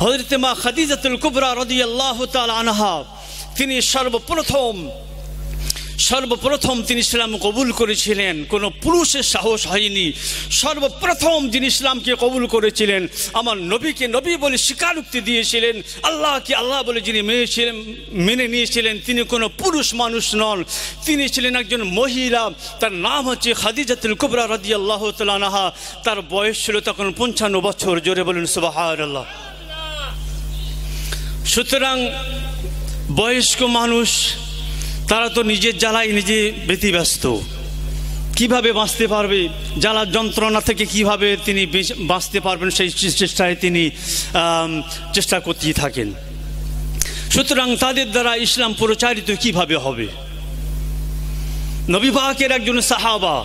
হযরত মা খাদিজাতুল কুবরা রাদিয়াল্লাহু তাআলা আনহা তিনি সর্বপ্রথম তিনি ইসলাম কবুল করেছিলেন। কোনো পুরুষের সাহস হয়নি। সর্বপ্রথম যিনি ইসলামকে কবুল করেছিলেন, আমার নবীকে নবী বলে স্বীকারোক্তি দিয়েছিলেন, আল্লাহকে আল্লাহ বলে যিনি মেনে নিয়েছিলেন, তিনি কোনো পুরুষ মানুষ নন, তিনি ছিলেন একজন মহিলা। তার নাম হচ্ছে খাদিজাতুল কুবরা রাদিয়াল্লাহু তাআলা আনহা। তার বয়স ছিল তখন 55 বছর। জোরে বলুন সুবহানাল্লাহ। সুতরাং বয়স্ক মানুষ তারা তো নিজের জ্বালায় নিজে ব্যতিব্যস্ত। কিভাবে বাঁচতে পারবে, জ্বালার যন্ত্রণা থেকে কিভাবে তিনি বাঁচতে পারবেন, সেই চেষ্টায় তিনি চেষ্টা করতেই থাকেন। সুতরাং তাদের দ্বারা ইসলাম প্রচারিত কিভাবে হবে? নবী পাকের একজন সাহাবা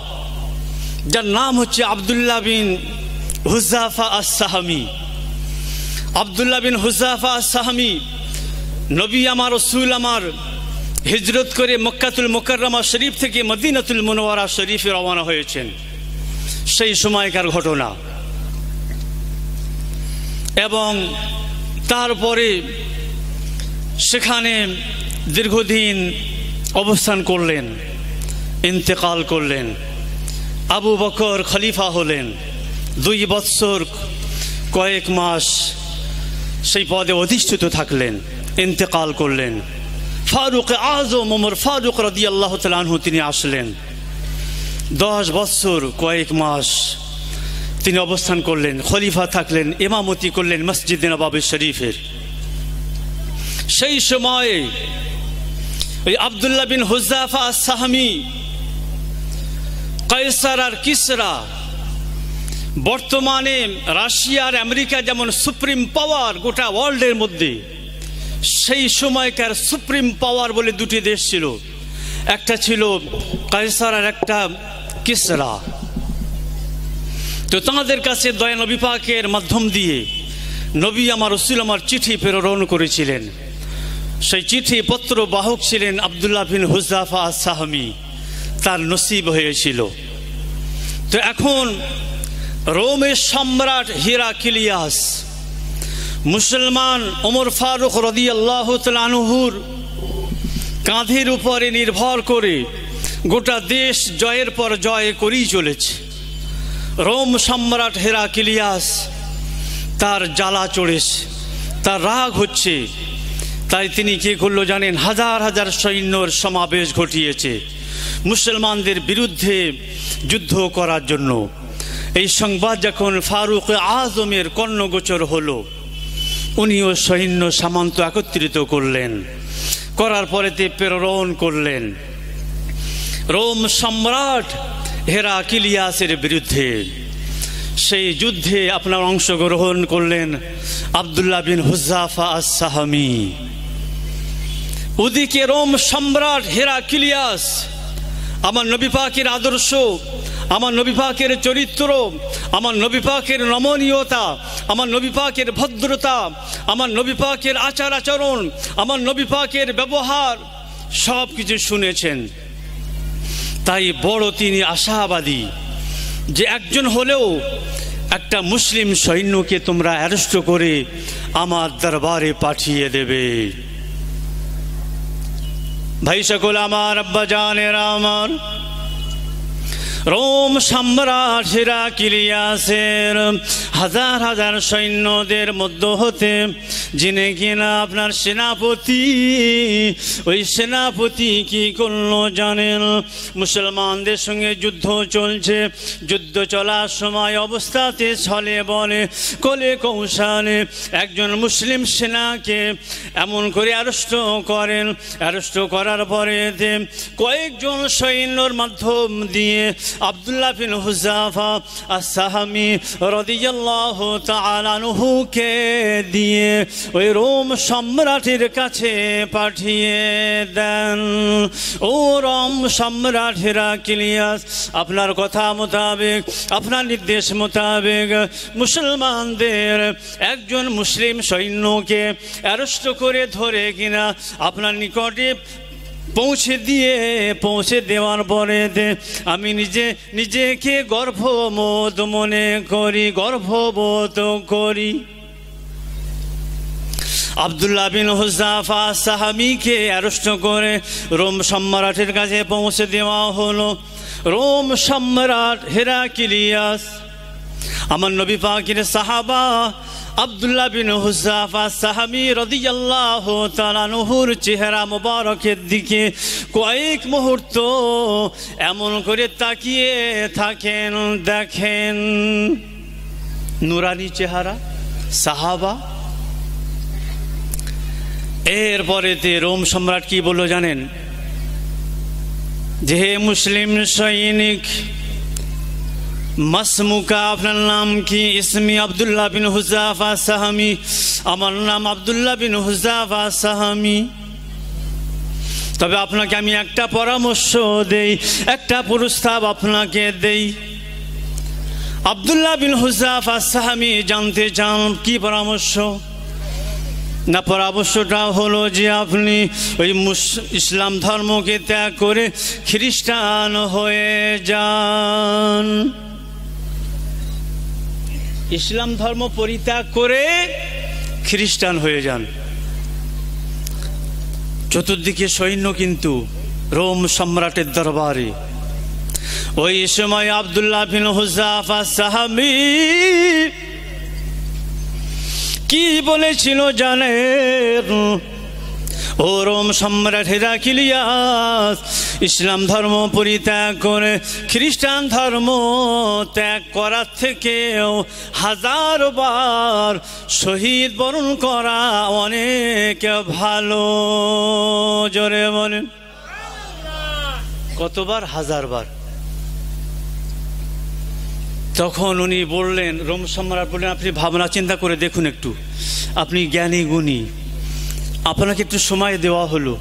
যার নাম হচ্ছে আব্দুল্লাহ বিন হুযাফা আস-সাহমি। আব্দুল্লাহ বিন হুযাফা আস-সাহমি নবী আমার, রাসূল আমার হিজরত করে মক্কাতুল মুকাররমা শরীফ থেকে মদিনাতুল মুনাওয়ারা শরীফে রওনা হয়েছেন। সেই সময়কার ঘটনা। এবং তারপরে সেখানে দীর্ঘদিন অবস্থান করলেন, ইন্তেকাল করলেন। আবু বকর খলিফা হলেন। 2 বৎসর কয়েক মাস সেই পদে অধিষ্ঠিত থাকলেন, ইন্তেকাল করলেন। ফারুক আজম ওমর ফারুক রাদিয়াল্লাহু তাআলা আনহু তিনি আসলেন। 10 বৎসর কয়েক মাস তিনি অবস্থান করলেন, খলিফা থাকলেন, ইমামতি করলেন মসজিদে নববী শরীফের। সেই সময়ে ওই আব্দুল্লাহ বিন হুযাফা আস-সাহমি কায়সার আর কিসরা, বর্তমানে রাশিয়া আর আমেরিকা যেমন সুপ্রিম পাওয়ার গোটা ওয়ার্ল্ডের মধ্যে, সেই সময়কার সুপ্রিম পাওয়ার বলে 2টি দেশ ছিল। একটা ছিল কায়সার আর একটা কিসরা। তো তাদের কাছে দয়া নবী পাকের মাধ্যম দিয়ে নবী আমার, রাসূল আমার চিঠি প্রেরণ করেছিলেন। সেই চিঠি পত্র বাহক ছিলেন আব্দুল্লাহ বিন হুযাফা আস-সাহমি। তার নসিব হয়েছিল। তো এখন রোমের সম্রাট হিরাক্লিয়াস মুসলমান ওমর ফারুক রাদিয়াল্লাহু তাআলা আনহুর কাঁধের উপরে নির্ভর করে গোটা দেশ জয়ের পর জয় করেই চলেছে। রোম সম্রাট হিরাক্লিয়াস তার জ্বালা চড়েছে, তার রাগ হচ্ছে। তাই তিনি কি করলো জানেন? হাজার হাজার সৈন্যর সমাবেশ ঘটিয়েছে মুসলমানদের বিরুদ্ধে যুদ্ধ করার জন্য। এই সংবাদ যখন ফারুক আজমের কর্ণগোচর হলো, উনিও সৈন্য সামন্ত একত্রিত করলেন। করার পরে প্রেরণ করলেন রোম সম্রাট হেরাক্লিয়াসের বিরুদ্ধে। সেই যুদ্ধে আপনার অংশগ্রহণ করলেন আব্দুল্লাহ বিন হুযাফা আস-সাহমি। ওদিকে রোম সম্রাট হেরাক্লিয়াস আমার নবী পাকের আদর্শ, আমার নবী পাকের চরিত্র, আমার নবী পাকের নমনীয়তা, আমার নবী পাকের ভদ্রতা, আমার নবী পাকের আচার আচরণ, আমার নবী পাকের ব্যবহার সব কিছু শুনেছেন। তাই বড় তিনি আশাবাদী যে একজন হলেও একটা মুসলিম সৈন্যকে তোমরা অ্যারেস্ট করে আমার দরবারে পাঠিয়ে দেবে। ভাই সকল আমার, আব্বা জানেরা আমার, রোম সম্রাট হিরাক্লিয়াসের হাজার হাজার সৈন্যদের মধ্য হতে যিনি কিনা আপনার সেনাপতি, ওই সেনাপতি কি করলো জানেন? মুসলমানদের সঙ্গে যুদ্ধ চলছে। যুদ্ধ চলার সময় অবস্থাতে ছলে বলে কোলে কৌশলে একজন মুসলিম সেনাকে এমন করে অ্যারেস্ট করেন। অ্যারেস্ট করার পরে কয়েকজন সৈন্যর মাধ্যম দিয়ে আব্দুল্লাহ বিন হুযাফা আস-সাহমি রাদিয়াল্লাহু তাআলা আনহুকে দিয়ে ওই রোম সম্রাটের কাছে পাঠিয়ে দেন। ও রোম সম্রাট হিরাক্লিয়াস, আপনার কথা মোতাবেক, আপনার নির্দেশ মোতাবেক মুসলমানদের একজন মুসলিম সৈন্যকে অ্যারেস্ট করে ধরে কিনা আপনার নিকটে পৌঁছে দেওয়ার পরে আমি নিজেকে গর্ববোধ মনে করি, গর্ববোধ করি। আব্দুল্লাহ বিন হুযাফা সাহামীকে অ্যারেস্ট করে রোম সম্রাটের কাছে পৌঁছে দেওয়া হলো। রোম সম্রাট হেরাক্লিয়াস আমার নবী পাকের সাহাবা আব্দুল্লাহ বিন হুযাফা সাহামী রাদিয়াল্লাহু তাআলা আনহুর চেহারা মোবারকের দিকে কয়েক মুহূর্ত এমন করে তাকিয়ে থাকেন। দেখেন নুরানি চেহারা সাহাবা। এরপরেতে রোম সম্রাট কি বলল জানেন? যে হে মুসলিম সৈনিক, মাসমুকা, আপনার নাম কি? ইসমি আব্দুল্লাহ বিন হুযাফা সাহামী, আমার নাম আব্দুল্লাহ বিন হুযাফা সাহামী। তবে আপনাকে আমি একটা পরামর্শ দেই, একটা প্রস্তাব আপনাকে দেই। আব্দুল্লাহ বিন হুযাফা সাহামী জানতে চান কি পরামর্শ? না, পরামর্শটা হলো যে আপনি ওই ইসলাম ধর্মকে ত্যাগ করে খ্রিস্টান হয়ে যান। ইসলাম ধর্ম পরিত্যাগ করে খ্রিস্টান হয়ে যান। চতুর্দিকে সৈন্য কিন্তু রোম সম্রাটের দরবারে। ওই সময় আব্দুল্লাহ বিন হুযাফা সাহাবী কি বলেছিল জানেন? ও রোম সম্রাট হেরাক্লিয়াস, ইসলাম ধর্ম পরিত্যাগ করে খ্রিস্টান ধর্ম ত্যাগ করার থেকেও 1000 বার শহীদ বরণ করা অনেক ভালো। জোরে বলেন কতবার? 1000 বার। তখন উনি বললেন, রোম সম্রাট বললেন, আপনি ভাবনা চিন্তা করে দেখুন একটু, আপনি জ্ঞানী গুণী, আপনাকে একটু সময় দেওয়া হলো,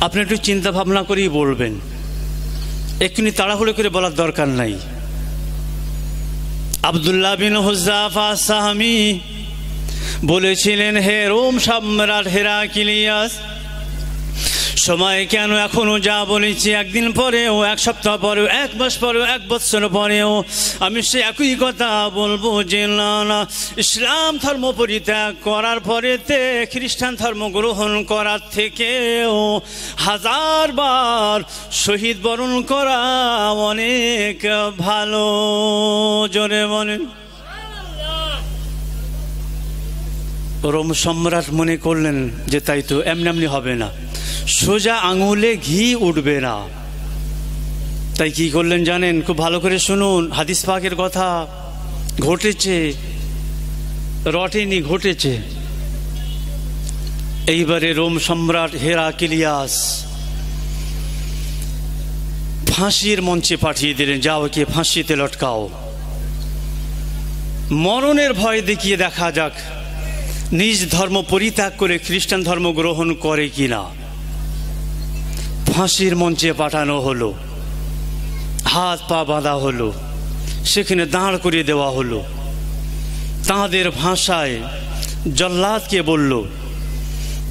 আপনি একটু চিন্তা ভাবনা করেই বলবেন, এক্ষুনি তাড়াহুড়ো করে বলার দরকার নাই। আব্দুল্লাহ বিন হুযাফা সাহামী বলেছিলেন, হে রোম সম্রাট হেরাক্লিয়াস, সময় কেন এখনো যা বলেছি, একদিন পরেও, এক সপ্তাহ পরেও, এক মাস পরেও, এক বছর পরেও আমি সে একই কথা বলবো যে না না, ইসলাম ধর্ম পরিত্যাগ করার পরেতে খ্রিস্টান ধর্ম গ্রহণ করার থেকেও 1000 বার শহীদ বরণ করা অনেক ভালো। জোরে বলেন। রোম সম্রাট মনে করলেন যে তাই তো, এমনি এমনি হবে না, সোজা আঙুলে ঘি উঠবে না। তাই কি করলেন জানেন? খুব ভালো করে শুনুন, হাদিস পাকের কথা ঘটেছে, রটেনি, ঘটেছে। এইবারে রোম সম্রাট হেরাক্লিয়াস ফাঁসির মঞ্চে পাঠিয়ে দিলেন, যাও কে ফাঁসিতে লটকাও, মরণের ভয় দেখিয়ে দেখা যাক নিজ ধর্ম পরিত্যাগ করে খ্রিস্টান ধর্ম গ্রহণ করে কিনা। ফাঁসির মঞ্চে পাঠানো হলো, হাত পা বাঁধা হলো, সেখানে দাঁড় করিয়ে দেওয়া হলো। তাঁদের ভাষায় জল্লাদকে বলল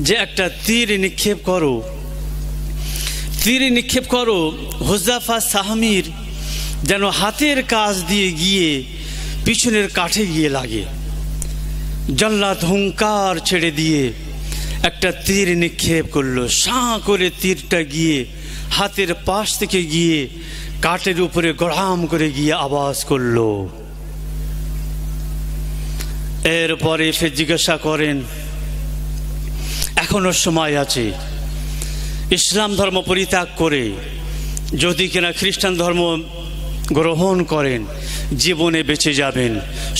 যে একটা তীর নিক্ষেপ করো, তীর নিক্ষেপ করো হুযাফা সাহামীর যেন হাতের কাজ দিয়ে গিয়ে পিছনের কাঠে গিয়ে লাগে। জল্লাদ হুঙ্কার ছেড়ে দিয়ে একটা তীর নিক্ষেপ করলো, সাঁ করে তীরটা গিয়ে হাতের পাশ থেকে গিয়ে কাঠের উপরে গড়াম করে গিয়ে আওয়াজ করলো। এরপরে ফের জিজ্ঞাসা করেন, এখনো সময় আছে, ইসলাম ধর্ম পরিত্যাগ করে যদি কিনা খ্রিস্টান ধর্ম গ্রহণ করেন জীবনে বেঁচে যাবেন,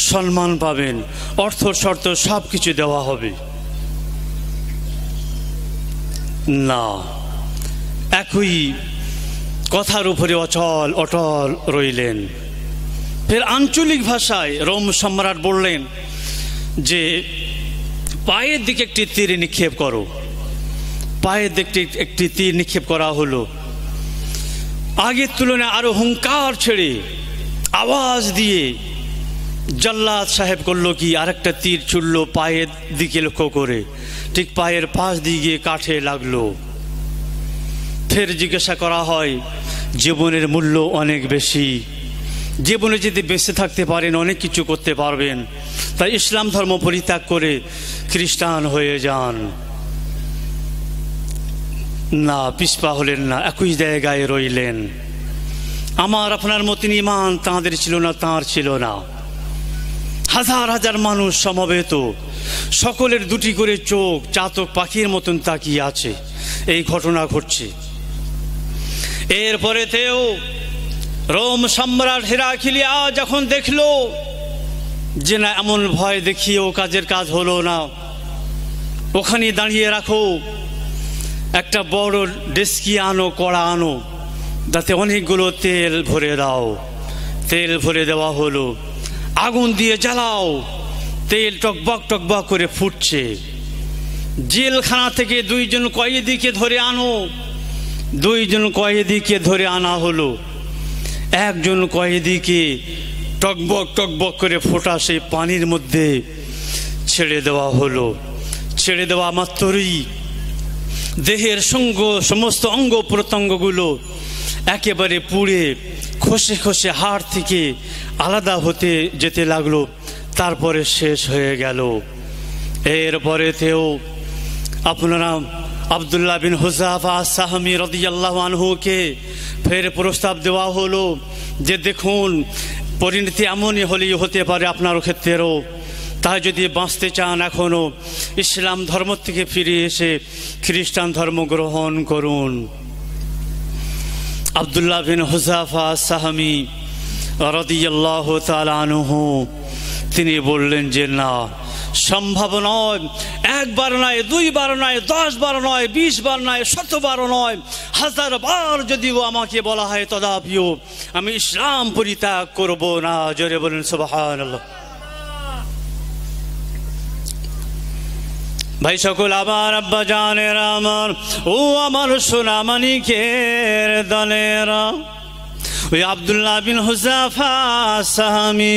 সম্মান পাবেন, অর্থ শর্ত সব কিছু দেওয়া হবে। না, একই কথার উপরে অটল রইলেন। ফের আঞ্চলিক ভাষায় রোম সম্রাট বললেন যে পায়ের দিকে একটি তীর নিক্ষেপ করো। পায়ের দিকে একটি তীর নিক্ষেপ করা হলো। আগের তুলনায় আরো হুঙ্কার ছেড়ে আওয়াজ দিয়ে জল্লাদ সাহেব করলো কি, আরেকটা তীর ছুড়ল পায়ের দিকে লক্ষ্য করে, ঠিক পায়ের পাশ দিয়ে গিয়ে কাঠে লাগলো। ফের জিজ্ঞাসা করা হয়, জীবনের মূল্য অনেক বেশি, জীবনে যদি বেঁচে থাকতে পারেন অনেক কিছু করতে পারবেন, তাই ইসলাম ধর্ম পরিত্যাগ করে খ্রিস্টান হয়ে যান না, পিছপা হলেন না, একই জায়গায় রইলেন। আমার আপনার মতন ঈমান তাঁদের ছিল না, তাঁর ছিল না। হাজার হাজার মানুষ সমবেত, সকলের দুটি করে চোখ চাতক পাখির মতন তাকিয়ে আছে, এই ঘটনা ঘটছে। এরপরেতেও রোম সম্রাট হেরাক্লিয়া যখন দেখলো যে না, এমন ভয় দেখিয়েও কাজের কাজ হলো না, ওখানে দাঁড়িয়ে রাখো, একটা বড় ডেস্কি আনো, কড়া আনো, তাতে অনেকগুলো তেল ভরে দাও। তেল ভরে দেওয়া হলো, আগুন দিয়ে জ্বালাও, তেল টকবক টকবক করে ফুটছে। জেলখানা থেকে দুইজন কয়েদিকে ধরে আনো, দুইজন কয়েদিকে ধরে আনা হলো। একজন কয়েদিকে টকবক টকবক করে ফোটা সেই পানির মধ্যে ছেড়ে দেওয়া হলো। ছেড়ে দেওয়া মাত্রই দেহের সমস্ত অঙ্গ প্রত্যঙ্গগুলো একেবারে পুড়ে খসে খসে হাড় থেকে আলাদা হতে যেতে লাগলো, তারপরে শেষ হয়ে গেল। এরপরেতেও আপনারা আব্দুল্লাহ বিন হুযাফা আস-সাহমী রাদিয়াল্লাহু আনহুকে ফের প্রস্তাব দেওয়া হলো যে দেখুন, পরিণতি এমনই হলেই হতে পারে আপনার ক্ষেত্রেও, তাই যদি বাঁচতে চান এখনও ইসলাম ধর্ম থেকে ফিরে এসে খ্রিস্টান ধর্ম গ্রহণ করুন। আব্দুল্লাহ বিন হুযাফা আস-সাহমী রাদিয়াল্লাহু তাআলা আনহু তিনি বললেন যে না, সম্ভব নয়। একবার নয়, দুইবার নয়, 10 বার নয়, 20 বার নয়, 100 বার নয়, 1000 বার যদিও আমাকে বলা হয় তদাপিও আমি ইসলাম পরিত্যাগ করব না। জোরে বলেন সুবহানাল্লাহ। ভাই সকল, আমার আব্বা জানেরা, আমার ও আমার সোনামানিকের দলেরা, ওই আব্দুল্লাহ বিন হুযাফা আস-সাহমী,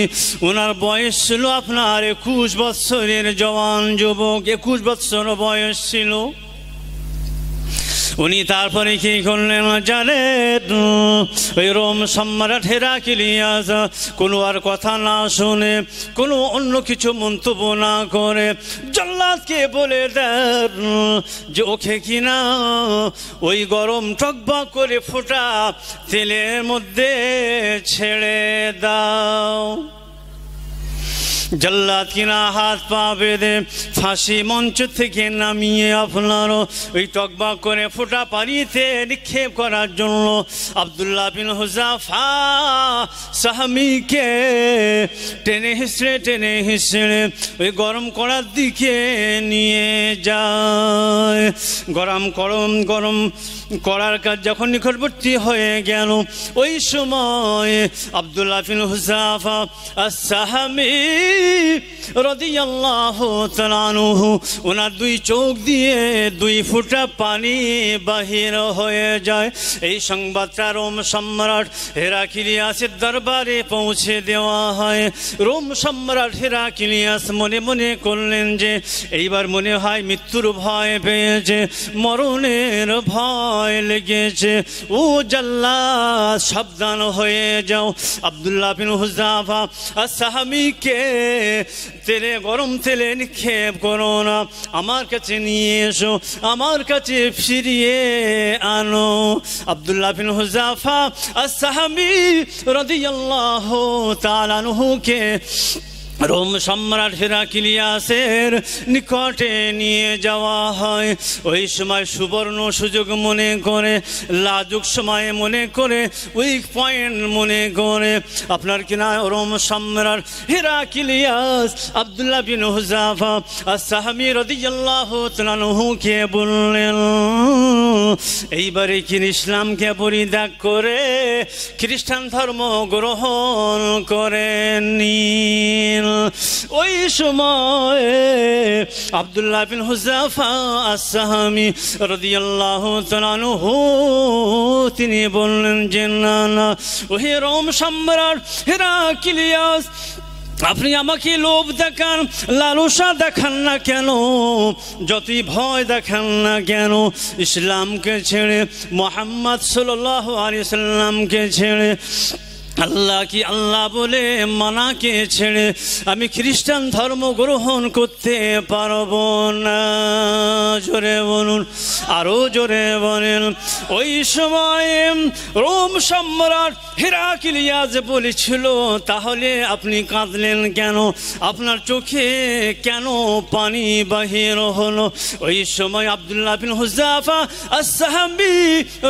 ওনার বয়স ছিল আপনার 21 বৎসরের জওয়ান যুবক, 21 বৎসর বয়স ছিল। উনি তারপরে কি করলেন জানেন? ওই রোম সম্রাট হেরাক্লিয়াস কোনো আর কথা না শুনে, কোনো অন্য কিছু মন্তব্য না করে জল্লাদকে বলে দেন যে ওকে কিনা ওই গরম টকবক করে ফোটা তেলের মধ্যে ছেড়ে দাও। জল্লাদ কিনা হাত পা বেঁধে ফাঁসি মঞ্চ থেকে নামিয়ে আপনার ওই টকবক করে ফোটা পানিতে নিক্ষেপ করার জন্য আব্দুল্লাহ বিন হুযাফা সাহমীকে টেনে হিসড়ে ওই গরম কড়ার দিকে নিয়ে যায়। গরম কড়ার কাজ যখন নিকটবর্তী হয়ে গেল, ওই সময় আব্দুল্লাহ বিন হুযাফা আস-সাহমী রাদিয়াল্লাহু তাআলা আনহু ওনার দুই চোখ দিয়ে 2 ফোঁটা পানি বাহির হয়ে যায়। এই সংবাদটা রোম সম্রাট হেরাক্লিয়াসের দরবারে পৌঁছে দেওয়া হয়। রোম সম্রাট হেরাক্লিয়াস মনে মনে করলেন যে এইবার মনে হয় মৃত্যুর ভয় পেয়েছে, মরণের ভয় লেগেছে। ও জল্লাদ, সাবধান হয়ে যাও, আব্দুল্লাহ বিন হুযাফা আস-সাহমীকে গরম তেলে নিক্ষেপ করো না, আমার কাছে নিয়ে এসো, আমার কাছে ফিরিয়ে আনো। আব্দুল্লাহ বিন হুযাফা আস-সাহমী রাদিয়াল্লাহু তাআলা আনহুকে রোম সম্রাট হেরাক্লিয়াসের নিকটে নিয়ে যাওয়া হয়। ওই সময় সুবর্ণ সুযোগ মনে করে, লাজুক সময় মনে করে, উইক পয়েন্ট মনে করে আপনার কিনা রোম সম্রাট হেরাক্লিয়াস আব্দুল্লাহ বিন হুযাফা আস-সাহমী রাদিয়াল্লাহু তাআলা আনহুকে বললেন, এইবারে কি ইসলামকে পরিত্যাগ করে খ্রিস্টান ধর্ম গ্রহণ করেননি? ওই সময় আব্দুল্লাহ বিন হুযাফা আস-সাহমী রাদিয়াল্লাহু তাআলা আনহু তিনি বললেন যে না না, ওহে রোম সম্রাট হেরাক্লিয়াস, আপনি আমাকে লোভ দেখান, লালসা দেখান না কেন, যতই ভয় দেখান না কেন, ইসলামকে ছেড়ে, মুহাম্মদ সাল্লাল্লাহু আলাইহি সাল্লামকে ছেড়ে আল্লাহ কি আল্লাহ বলে মানাকে ছেড়ে আমি খ্রিস্টান ধর্ম গ্রহণ করতে পারবো না? জোরে বলুন, আরো জোরে বলেন। ওই সময় রোম সম্রাট হেরাক্লিয়াস বলেছিল, তাহলে আপনি কাঁদলেন কেন? আপনার চোখে কেন পানি বাহির হলো? ওই সময় আব্দুল্লাহ বিন হুযাফা আস-সাহাবী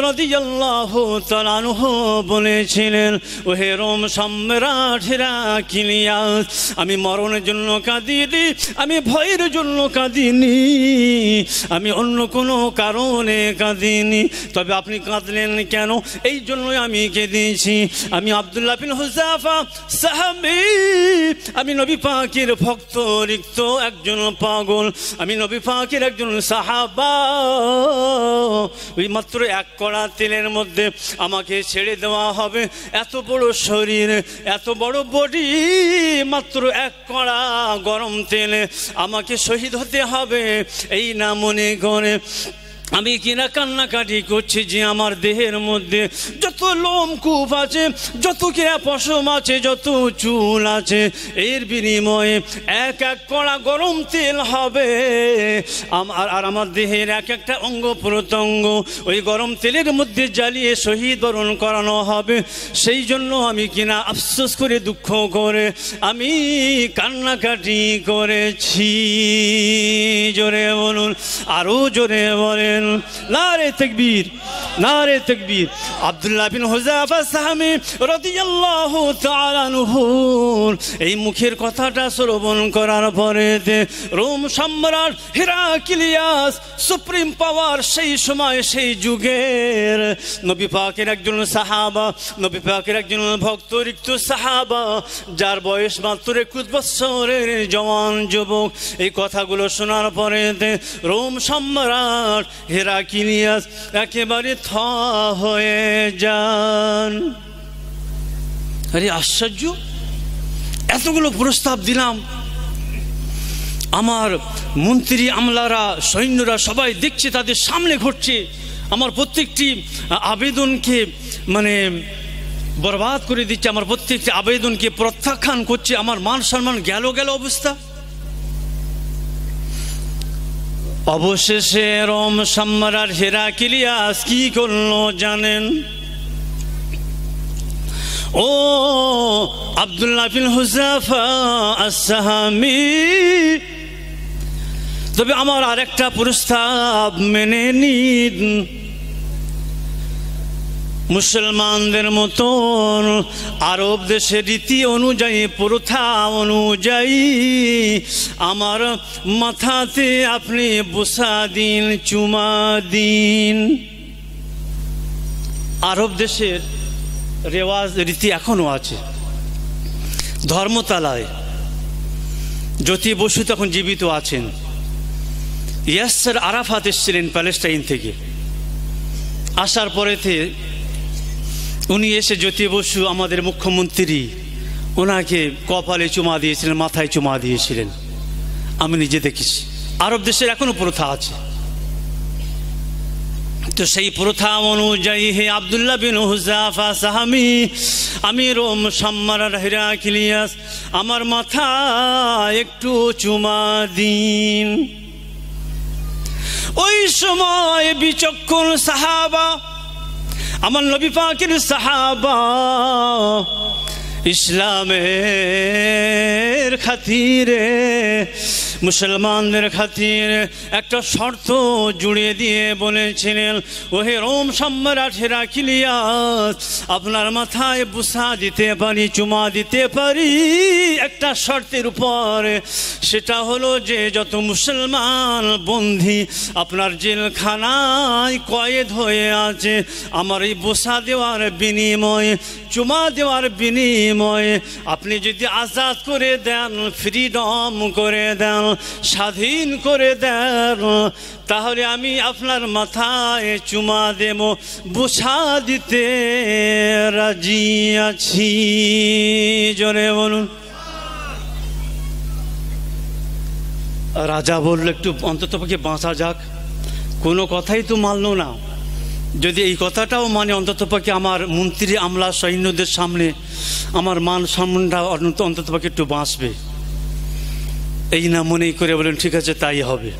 রাদিয়াল্লাহু তাআলা আনহু বলেছিলেন, ওহে রোম সম্রাট হেরাক্লিয়াস, আমি মরণের জন্য কাঁদিনি, আমি ভয়ের জন্য কাঁদিনি, আমি অন্য কোনো কারণে কাঁদিনি। তবে আপনি কাঁদলেন কেন? এই জন্যই আমি কেঁদেছি। আমি আব্দুল্লাহ বিন হুযাফা সাহাবী, আমি নবী পাকের ভক্ত রিক্ত একজন পাগল, আমি নবী পাকের একজন সাহাবা। ওই মাত্র এক কড়া তেলের মধ্যে আমাকে ছেড়ে দেওয়া হবে। এত বড় শরীর, এত বড় বডি, মাত্র এক কড়া গরম তেলে আমাকে শহীদ হতে হবে, এই না মনে করে আমি কিনা কান্নাকাটি করছি যে আমার দেহের মধ্যে যত লোমকূপ আছে, যত কেয়া পশম আছে, যত চুল আছে, এর বিনিময়ে এক এক কড়া গরম তেল হবে। আর আমার দেহের এক একটা অঙ্গ প্রত্যঙ্গ ওই গরম তেলের মধ্যে জ্বালিয়ে শহীদ বরণ করানো হবে। সেই জন্য আমি কিনা আফসোস করে, দুঃখ করে আমি কান্নাকাটি করেছি। জোরে বলুন, আরো জোরে বলেন, নারে তাকবীর, নারে তাকবীর। আব্দুল্লাহ বিন হুযাফা সাহাবী রাদিয়াল্লাহু তাআলা আনহু এই মুখের কথাটা শ্রবণ করার পরে রোম সম্রাট হেরাক্লিয়াস, সুপ্রিম পাওয়ার, সেই সময় সেই যুগের নবী পাকের একজন সাহাবা, নবী পাকের একজন ভক্ত রিক্ত সাহাবা, যার বয়স মাত্র 21 বছরের জওয়ান যুবক, এই কথাগুলো শোনার পরে রোম সম্রাট হেরাক্লিয়াস একেবারে থ হয়ে যান। আরে আশ্চর্য, এতগুলো প্রস্তাব দিলাম, আমার মন্ত্রী আমলারা, সৈন্যরা সবাই দেখছে, তাদের সামনে ঘটছে, আমার প্রত্যেকটি আবেদনকে বরবাদ করে দিচ্ছে, আমার প্রত্যেকটি আবেদনকে প্রত্যাখ্যান করছে, আমার মান সম্মান গেল অবস্থা। অবশেষে রোম সম্রাট হেরাক্লিয়াস কি করলো জানেন? ও আব্দুল্লাহ বিন হুযাফা আস-সাহাবী, তবে আমার আরেকটা প্রস্তাব মেনে নিন। মুসলমানদের মতন আরব দেশের রীতি অনুযায়ী, প্রথা অনুযায়ী আমার মাথাতে আপনি বুসা দিন, চুমা দিন। আরব দেশের রেওয়াজ রীতি এখনো আছে। ধর্মতলায় জ্যোতি বসু তখন জীবিত আছেন, ইয়াসের আরাফাত এসেছিলেন প্যালেস্টাইন থেকে। আসার পরেতে উনি এসে জ্যোতি বসু আমাদের মুখ্যমন্ত্রী, ওনাকে কপালে চুমা দিয়েছিলেন, মাথায় চুমা দিয়েছিলেন। আমি নিজে দেখেছি, আরব দেশের এখনো প্রথা আছে। তো সেই প্রথা অনুযায়ী হে আব্দুল্লাহ বিন হুযাফা সাহাবী, আমি রোম সম্রাট হেরাক্লিয়াস, আমার মাথা একটু চুমা দিন। ওই সময় বিচক্ষণ সাহাবা, আমার নবী পাকের সাহাবা, ইসলামের খাতিরে, মুসলমানদের খাতিরে একটা শর্ত জুড়ে দিয়ে বলেছিলেন, ওহে রোম সম্রাট হেরাক্লিয়াস, আপনার মাথায় বুসা দিতে পারি, চুমা দিতে পারি একটা শর্তের উপর। সেটা হলো যে যত মুসলমান বন্দী আপনার জেলখানায় কয়েদ হয়ে আছে, আমার এই বুসা দেওয়ার বিনিময়ে, চুমা দেওয়ার বিনিময়ে আপনি যদি আজাদ করে দেন, ফ্রিডম করে দেন, স্বাধীন করে দেন, তাহলে আমি আপনার মাথায় চুমা দেব, বুসা দিতে রাজি আছি। জোরে বলুন। রাজা বলল, একটু অন্ততপক্ষে বাঁচা যাক। কোনো কথাই তো মানল না। যদি এই কথাটাও মানে অন্ততপক্ষে আমার মন্ত্রী আমলা সৈন্যদের সামনে আমার মান সম্মানটা অন্ততপক্ষে একটু বাঁচবে, এই না মনেই করে বলেন ঠিক আছে তাই হবে।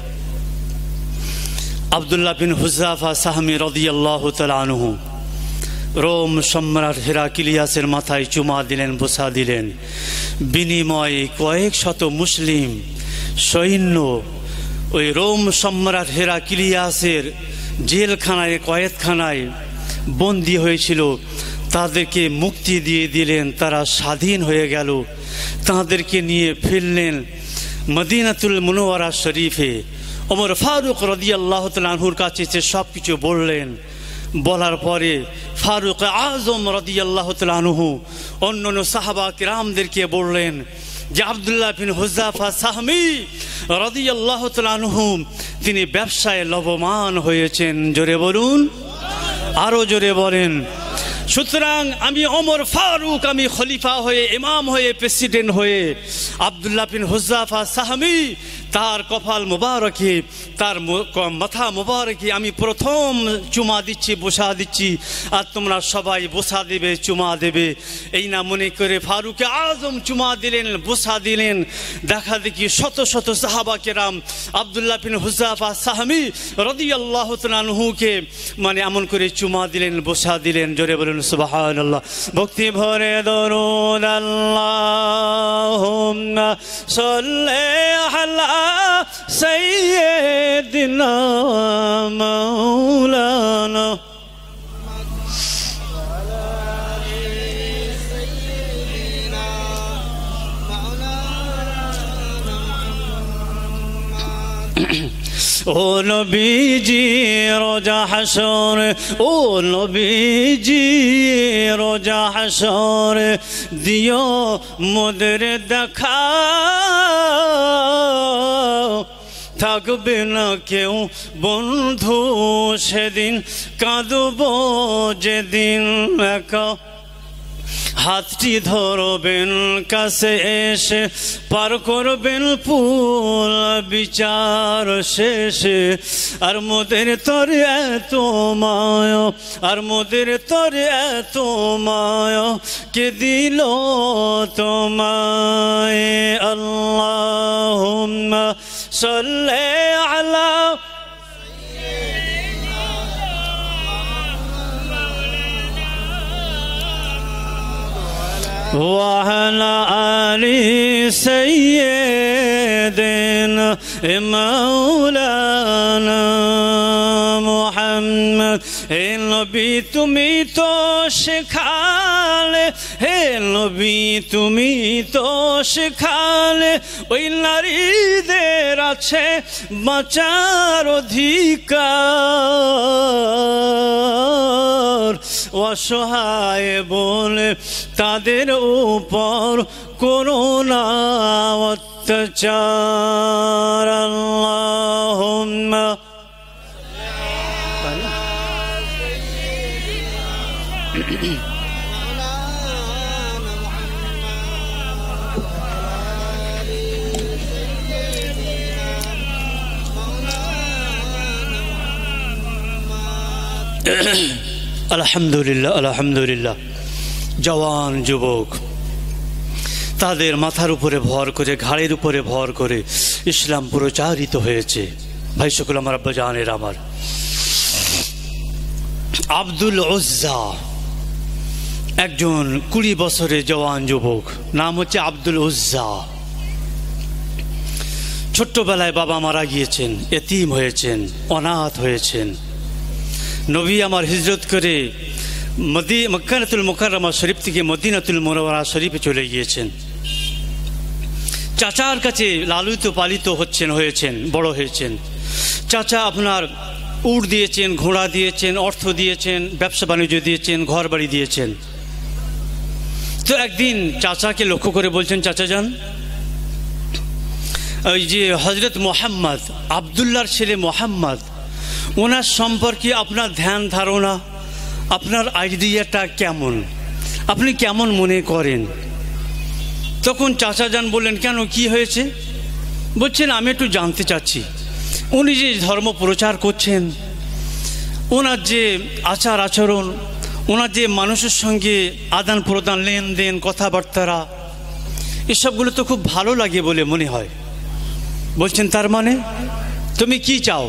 আব্দুল্লাহ বিন হুযাফা সাহমি রাদিয়াল্লাহু তাআলা আনহু রোম সম্রাট হেরাক্লিয়াসের মাথায় চুমা দিলেন, বোসা দিলেন। বিনিময়ে কয়েক শত মুসলিম সৈন্য ওই রোম সম্রাট হেরাক্লিয়াসের জেলখানায় কয়েদখানায় বন্দী হয়েছিল, তাদেরকে মুক্তি দিয়ে দিলেন, তারা স্বাধীন হয়ে গেল। তাদেরকে নিয়ে ফিরলেন মদিনাতুল মুনওয়ারা শরীফে। ওমর ফারুক রাদিয়াল্লাহু তাআলা আনহুর কাছে সে সব কিছু বললেন। বলার পরে ফারুক আজম রাদিয়াল্লাহু তাআলা আনহু অন্যান্য সাহাবা কিরামদেরকে বললেন যে আব্দুল্লাহ বিন হুযাফা সাহমি রাদিয়াল্লাহু তাআলা আনহু তিনি ব্যবসায় লাভবান হয়েছেন। জোরে বলুন, আরো জোরে বলেন। সুতরাং আমি ওমর ফারুক, আমি খলিফা হয়ে, ইমাম হয়ে, প্রেসিডেন্ট হয়ে আব্দুল্লাহ বিন হুযাফা সাহমি তার কপাল মুবারকে, তার মাথা মুবারকে আমি প্রথম চুমা দিচ্ছি, বোসা দিচ্ছি, আর তোমরা সবাই বোসা দেবে, চুমা দেবে, এই না মনে করে ফারুকে আজম চুমা দিলেন, বোসা দিলেন। দেখা দেখি শত শত সাহাবা কেরাম আব্দুল্লাহ বিন হুযাফা সাহমি রাদিয়াল্লাহু তাআলা আনহুকে মানে এমন করে চুমা দিলেন, বোসা দিলেন। জোরে বলুন সুবহানাল্লাহ। ভক্তি ভরে দরুদ আল্লাহুম্মা সাল্লি আলা সাইয়্যিদিনা মাওলানা ও নবীজি রোজা হাসর, ও নবীজি রোজা হাসর দিও মোদের দেখা, থাকবে না কেউ বন্ধু সেদিন, কাঁদব যেদিন একা। হাতটি ধরবেন কাছে এসে, পার করবেন পুল বিচার শেষে। আর মোদের তরে এত মায়া, আর মোদের তরে এত মায়া, কে দিল তোমায়। আল্লাহুম্মা সাল্লি আলা وعلى آل سيدنا مولانا محمد। হে নবী তুমি তো শেখালে, হে নবী তুমি তো শেখালে, ওই নারীদের আছে বাঁচার অধিকার। অসহায় বলে তাদের উপর করোনা অত্যাচার। আল্লাহুম্মা আলহামদুলিল্লাহ, আলহামদুলিল্লাহ। জওয়ান যুবক তাদের মাথার উপরে ভর করে, ঘাড়ের উপরে ভর করে ইসলাম প্রচারিত হয়েছে। ভাই সকল আমার আব্বা জানের আমার আব্দুল উজ্জা একজন 20 বছরের জওয়ান যুবক, নাম হচ্ছে আব্দুল উজ্জা। ছোট্টবেলায় বাবা মারা গিয়েছেন, এতিম হয়েছেন, অনাথ হয়েছেন। নবী আমার হিজরত করে মক্কাতুল মুকাররমা শরীফ থেকে মদিনাতুল মুনাওয়ারা শরীফে চলে গিয়েছেন। চাচার কাছে লালিত পালিত হয়েছেন, বড় হয়েছেন। চাচা আপনার উট দিয়েছেন, ঘোড়া দিয়েছেন, অর্থ দিয়েছেন, ব্যবসা বাণিজ্য দিয়েছেন, ঘর বাড়ি দিয়েছেন। তো একদিন চাচাকে লক্ষ্য করে বলছেন, চাচা যান, ওই যে হজরত মোহাম্মদ, আবদুল্লাহর ছেলে মোহাম্মদ, ওনার সম্পর্কে আপনার ধ্যান ধারণা, আপনার আইডিয়াটা কেমন, আপনি কেমন মনে করেন? তখন চাচা যান বললেন, কেন, কি হয়েছে? বলছেন, আমি একটু জানতে চাচ্ছি, উনি যে ধর্ম প্রচার করছেন, ওনার যে আচার আচরণ, ওনার যে মানুষের সঙ্গে আদান প্রদান, লেনদেন, কথাবার্তা, এসবগুলো তো খুব ভালো লাগে বলে মনে হয়। বলছেন তার মানে তুমি কি চাও?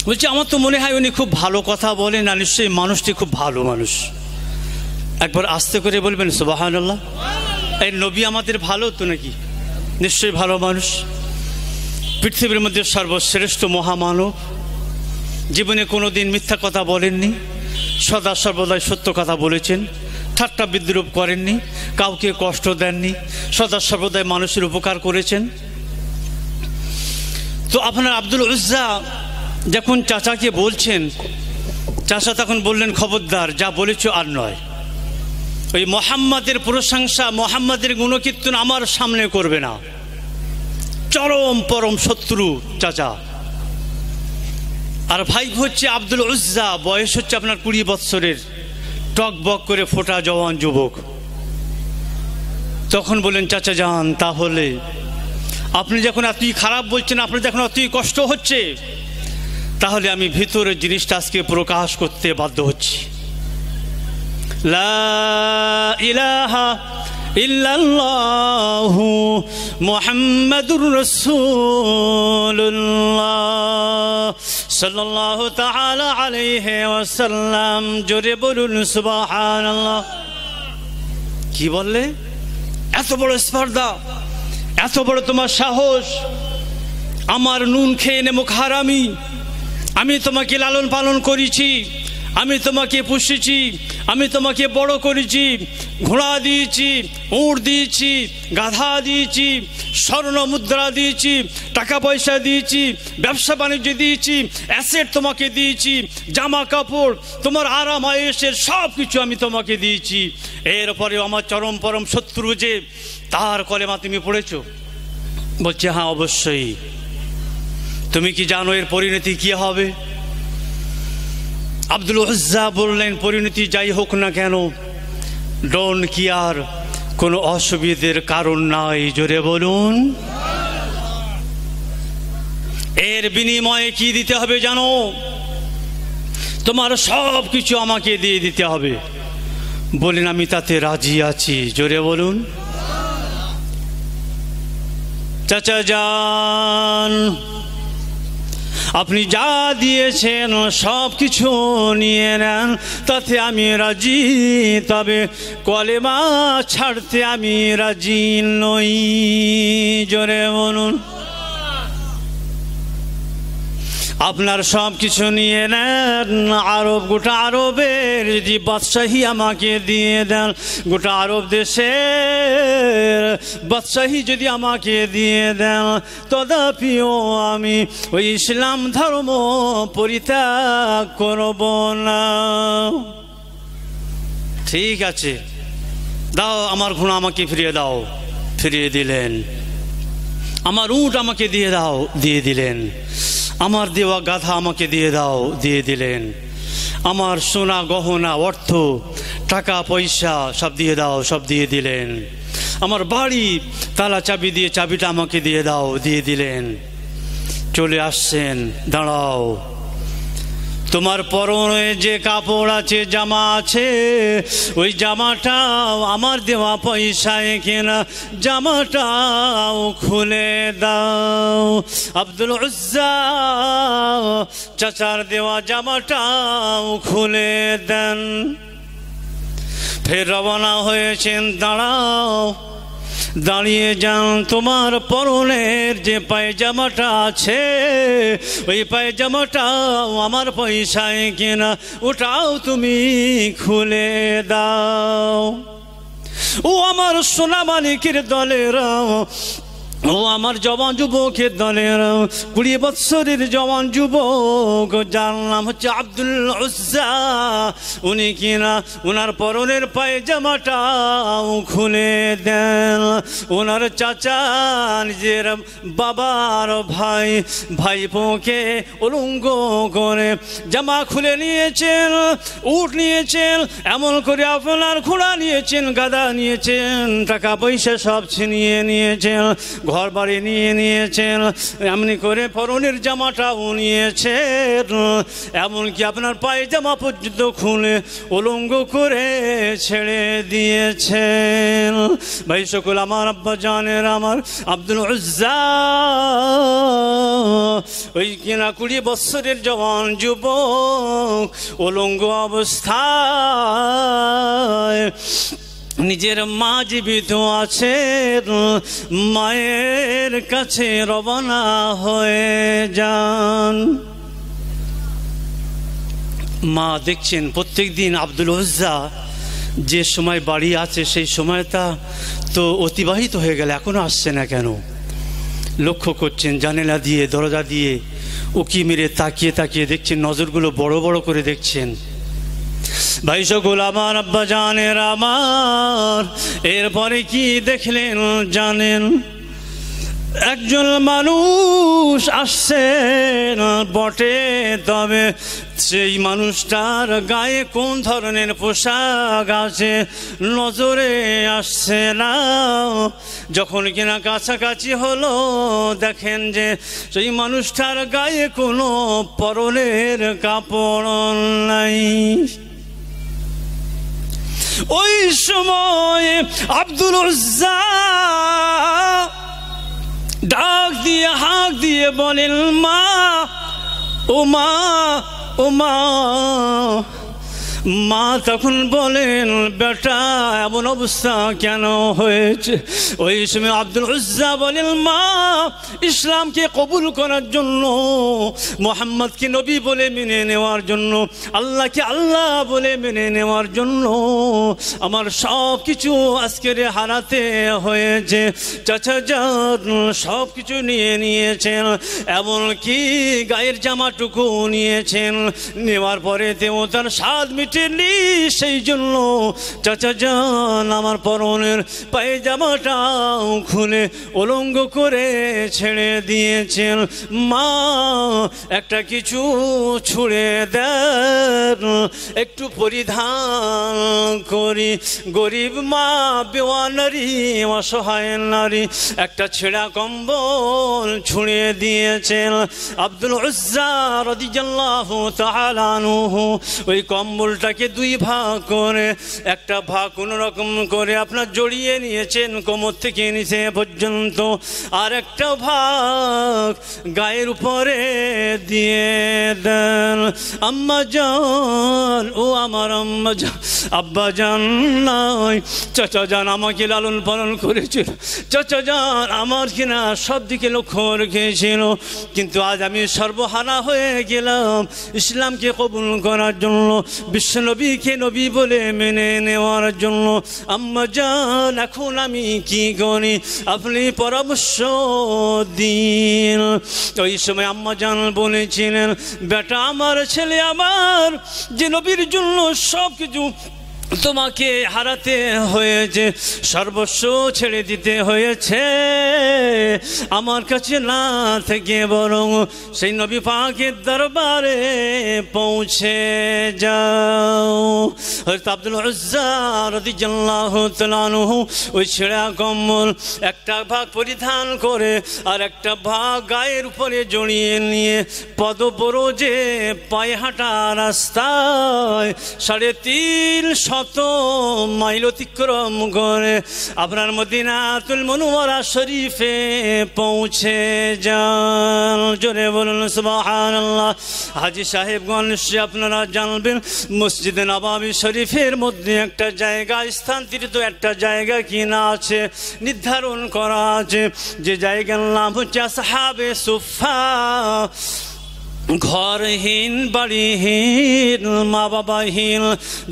বলছি আমার তো মনে হয় উনি খুব ভালো কথা বলেন, আর নিশ্চয়ই মানুষটি খুব ভালো মানুষ। একবার আস্তে করে বলবেন সুবহানাল্লাহ। এই নবী আমাদের ভালো তো নাকি? নিশ্চয়ই ভালো মানুষ। পৃথিবীর মধ্যে সর্বশ্রেষ্ঠ মহামানব, জীবনে কোনো দিন মিথ্যা কথা বলেননি, সদা সর্বদাই সত্য কথা বলেছেন, ঠাট্টা বিদ্রুপ করেননি, কাউকে কষ্ট দেননি, সদা সর্বদাই মানুষের উপকার করেছেন। তো আপনার আব্দুল উজ্জা যখন চাচাকে বলছেন, চাচা তখন বললেন খবরদার, যা বলেছ আর নয়। ওই মোহাম্মদের প্রশংসা, মোহাম্মদের গুণকীর্তন আমার সামনে করবে না। চরম পরম শত্রু চাচা। আর ভাই হচ্ছে আব্দুল উজ্জা, বয়স হচ্ছে আপনার 20 বৎসরের, টকবক করে ফোটা জওয়ান যুবক। তখন বললেন চাচা যান, তাহলে আপনি যখন এতই খারাপ বলছেন, আপনার যখন এতই কষ্ট হচ্ছে, তাহলে আমি ভিতরের জিনিসটা আজকে প্রকাশ করতে বাধ্য হচ্ছি। লা ইলাহা ইল্লাল্লাহু মুহাম্মাদুর রাসূলুল্লাহ সাল্লাল্লাহু তাআলা আলাইহি ওয়াসাল্লাম। জোরে বলুন সুবহানাল্লাহ। কি বললে? এত বড় স্পর্ধা, এত বড় তোমার সাহস! আমার নুন খেয়ে নে মুখ হারামি। আমি তোমাকে লালন পালন করেছি, আমি তোমাকে পুষেছি, আমি তোমাকে বড় করেছি, ঘোড়া দিয়েছি, উট দিয়েছি, গাধা দিয়েছি, স্বর্ণ মুদ্রা দিয়েছি, টাকা পয়সা দিয়েছি, ব্যবসা বাণিজ্য দিয়েছি, অ্যাসেট তোমাকে দিয়েছি, জামা কাপড়, তোমার আরাম আয়েশের সব কিছু আমি তোমাকে দিয়েছি। এরপরেও আমার চরম পরম শত্রু যে, তার কলেমা তুমি পড়েছো? বলছে হ্যাঁ অবশ্যই। তুমি কি জানো এর পরিণতি কি হবে? আব্দুল উজ্জা বললেন, পরিণতি যাই হোক না কেন, ডোন্ট কেয়ার, কোনো অসুবিধার কারণ নাই। জোরে বলুন। এর বিনিময়ে কি দিতে হবে জানো? তোমার সব কিছু আমাকে দিয়ে দিতে হবে। বলেন আমি তাতে রাজি আছি। জোরে বলুন। চাচা যান, আপনি যা দিয়েছেন সব কিছু নিয়ে নেন, তাতে আমি রাজি, তবে কলেমা ছাড়তে আমি রাজি নই। জোরে বলুন। আপনার সব কিছু নিয়ে নেন, আরব, গোটা আরবের যদি বাদশাহী আমাকে দিয়ে দেন, গোটা আরব দেশের বাদশাহী যদি আমাকে দিয়ে দেন, তথাপিও আমি ওই ইসলাম ধর্ম পরিত্যাগ করব না। ঠিক আছে, দাও আমার ঘোড়া আমাকে ফিরিয়ে দাও। ফিরিয়ে দিলেন। আমার উট আমাকে দিয়ে দাও, দিয়ে দিলেন। আমার দেওয়া গাধা আমাকে দিয়ে দাও, দিয়ে দিলেন। আমার সোনা গহনা অর্থ টাকা পয়সা সব দিয়ে দাও, সব দিয়ে দিলেন। আমার বাড়ি তালা চাবি দিয়ে চাবিটা আমাকে দিয়ে দাও, দিয়ে দিলেন। চলে আসছেন। দাঁড়াও, তোমার পরনে যে কাপড় আছে, জামা আছে, ওই জামাটাও আমার দেওয়া পয়সায় কেনা, জামাটাও খুলে দাও। আব্দুল উজ্জা চাচার দেওয়া জামাটাও খুলে দেন। ফের রওনা হয়েছেন। দাঁড়াও, দাঁড়িয়ে যান। তোমার পরনের যে পায়জামাটা আছে, ওই পায়জামাটাও আমার পয়সায় কেনা, ওটাও তুমি খুলে দাও। ও আমার সোনা মালিকের দলেরাও, ও আমার জওয়ান যুবকের দলের 20 বৎসরের জওয়ান যুবক, যার নাম হচ্ছে আব্দুল উজ্জা, উনি কিনা ওনার পরনের পায়জামাটাও খুলে দেন। ওনার চাচা নিজের বাবার ভাই, ভাইপোকে উলঙ্গ করে জামা খুলে নিয়েছেন, উট নিয়েছেন, এমন করে আপনার ঘোড়া নিয়েছেন, গাদা নিয়েছেন, টাকা পয়সা সব ছিনিয়ে নিয়েছেন, ঘর বাড়ি নিয়ে নিয়েছেন, এমনি করে পরনের জামাটাও নিয়েছেন, এমনকি আপনার পায়জামা পর্যন্ত খুলে উলঙ্গ করে ছেড়ে দিয়েছেন। ভাই সকল আমার আব্বা জানের, আমার আব্দুল উজ্জা ওই কিনা 20 বছরের জওয়ান যুবক উলঙ্গ অবস্থায় নিজের মা জীবিত আছে, মায়ের কাছে রওনা হয়ে যান। মা দেখছেন প্রত্যেক দিন আব্দুল উজ্জা যে সময় বাড়ি আছে সেই সময়টা তো অতিবাহিত হয়ে গেল, এখনো আসছে না কেন? লক্ষ্য করছেন জানালা দিয়ে, দরজা দিয়ে উকি মেরে তাকিয়ে তাকিয়ে দেখছেন, নজরগুলো বড় বড় করে দেখছেন। ভাই সকল আমার আব্বা জানের আমার, এরপরে কি দেখলেন জানেন? একজন মানুষ আসছে বটে, তবে সেই মানুষটার গায়ে কোন ধরনের পোশাক আছে নজরে আসছে না। যখন কিনা কাছাকাছি হলো, দেখেন যে সেই মানুষটার গায়ে কোনো পরনের কাপড় নাই। ওই সময় আব্দুল উজ্জা ডাক দিয়ে হাঁক দিয়ে বলেন, মা, ও মা, ও মা। মা তখন বলেন, বেটা এমন অবস্থা কেন হয়েছে? ওই সময় আব্দুল উজ্জা বলেন, মা, ইসলামকে কবুল করার জন্য, মোহাম্মদকে নবী বলে মেনে নেওয়ার জন্য, আল্লাহকে আল্লাহ বলে মেনে নেওয়ার জন্য আমার সব কিছু আজকের হারাতে হয়েছে। চাচা যান সব কিছু নিয়ে নিয়েছেন, এমনকি গায়ের জামাটুকু নিয়েছেন। নেওয়ার পরে তেও তার স্বাদ মিটেনি, সেই জন্য চাচা যান আমার পরনের পায়জামাটাও খুলে উলঙ্গ করে ছেড়ে দিয়েছেন। মা, একটা কিছু ছুঁড়ে দেন, একটু পরিধান করি। গরিব মা, বেওয়া নারী, অসহায় নারী, একটা ছেঁড়া কম্বল ছুঁড়ে দিয়েছেন। আব্দুল উজ্জা রাদিয়াল্লাহু তাআলা আনহু ওই কম্বলটাকে 2 ভাগ করে, একটা ভাগ কোনো রকম করে আপনার জড়িয়ে নিয়েছেন কোমর থেকে নিচে পর্যন্ত, আর একটা ভাগ গায়ের উপরে দিয়ে দেন। আম্মা জান, ও আমার আম্মা জান, আব্বা জান নাই, চাচা জান আমাকে লালন পালন করেছিল, চাচা জান আমার কিনা সব দিকে লক্ষ্য রেখেছিল, কিন্তু আজ আমি সর্বহারা হয়ে গেলাম ইসলামকে কবুল করার জন্য, বিশ্বনবীকে নবী বলে মেনে নেওয়ার জন্য। আম্মা জান এখন আমি কি করি, আপনি পরামর্শ দিন। ওই সময় আম্মা জান বলেছিলেন, বেটা আমার, ছেলে আমার, যে নবীর জন্য সব কিছু তোমাকে হারাতে হয়েছে, সর্বস্ব ছেড়ে দিতে হয়েছে, আমার কাছে না থেকে বরং সেই নবী পাকের দরবারে পৌঁছে যাও। হযরত আব্দুল উজ্জা রাদিয়াল্লাহু তাআলা আনহু ওই ছেঁড়া কম্বল একটা ভাগ পরিধান করে আর একটা ভাগ গায়ের উপরে জড়িয়ে নিয়ে পদব্রজে পায়ে হাঁটা রাস্তায় 350 মাইল অতিক্রম করে আপনার মদিনাতুল মুনওয়ারা শরীফে পৌঁছে যান। জোরে বলুন সুবহানাল্লাহ। হাজী সাহেবগণ আপনারা জানবেন, মসজিদে নববী শরীফের মধ্যে একটা জায়গা, স্থানান্তরিত একটা জায়গা কিনা আছে, নির্ধারণ করা আছে, যে জায়গার নাম হচ্ছে আসহাবে সুফা। ঘরহীন, বাড়িহীন, মা বাবাহীন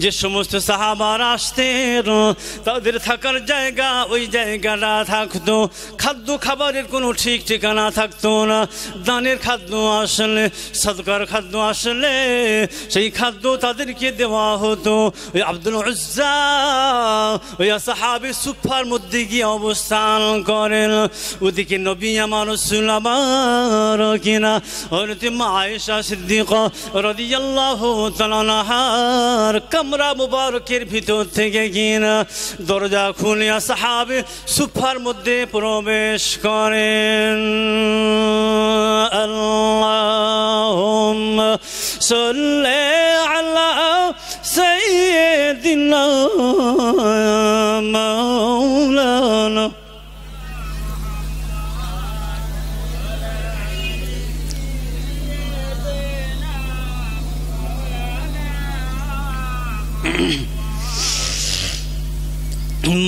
যে সমস্ত সাহাবারা আসতেন, তাদের থাকার জায়গা ওই জায়গাটা থাকতো। খাদ্য খাবারের কোনো ঠিক ঠিকানা থাকতো না। দানের খাদ্য আসলে, সদকার খাদ্য আসলে সেই খাদ্য তাদেরকে দেওয়া হতো। ওই আব্দুল উজ্জা ওই আসহাবে সুফার মধ্যে গিয়ে অবস্থান করেন। ওদিকে নবী আমার রাসূল আমার কিনা হযরত মা আয়েশা সিদ্দিকা রাদিয়াল্লাহু তাআলা আনহার কামরা মুবারকের ভিতর থেকে কিনা দরজা খুলে আসহাবে সুফার মধ্যে প্রবেশ করেন। আল্লাহুম্মা সাল্লি আলা সাইয়্যিদিনা মাওলানা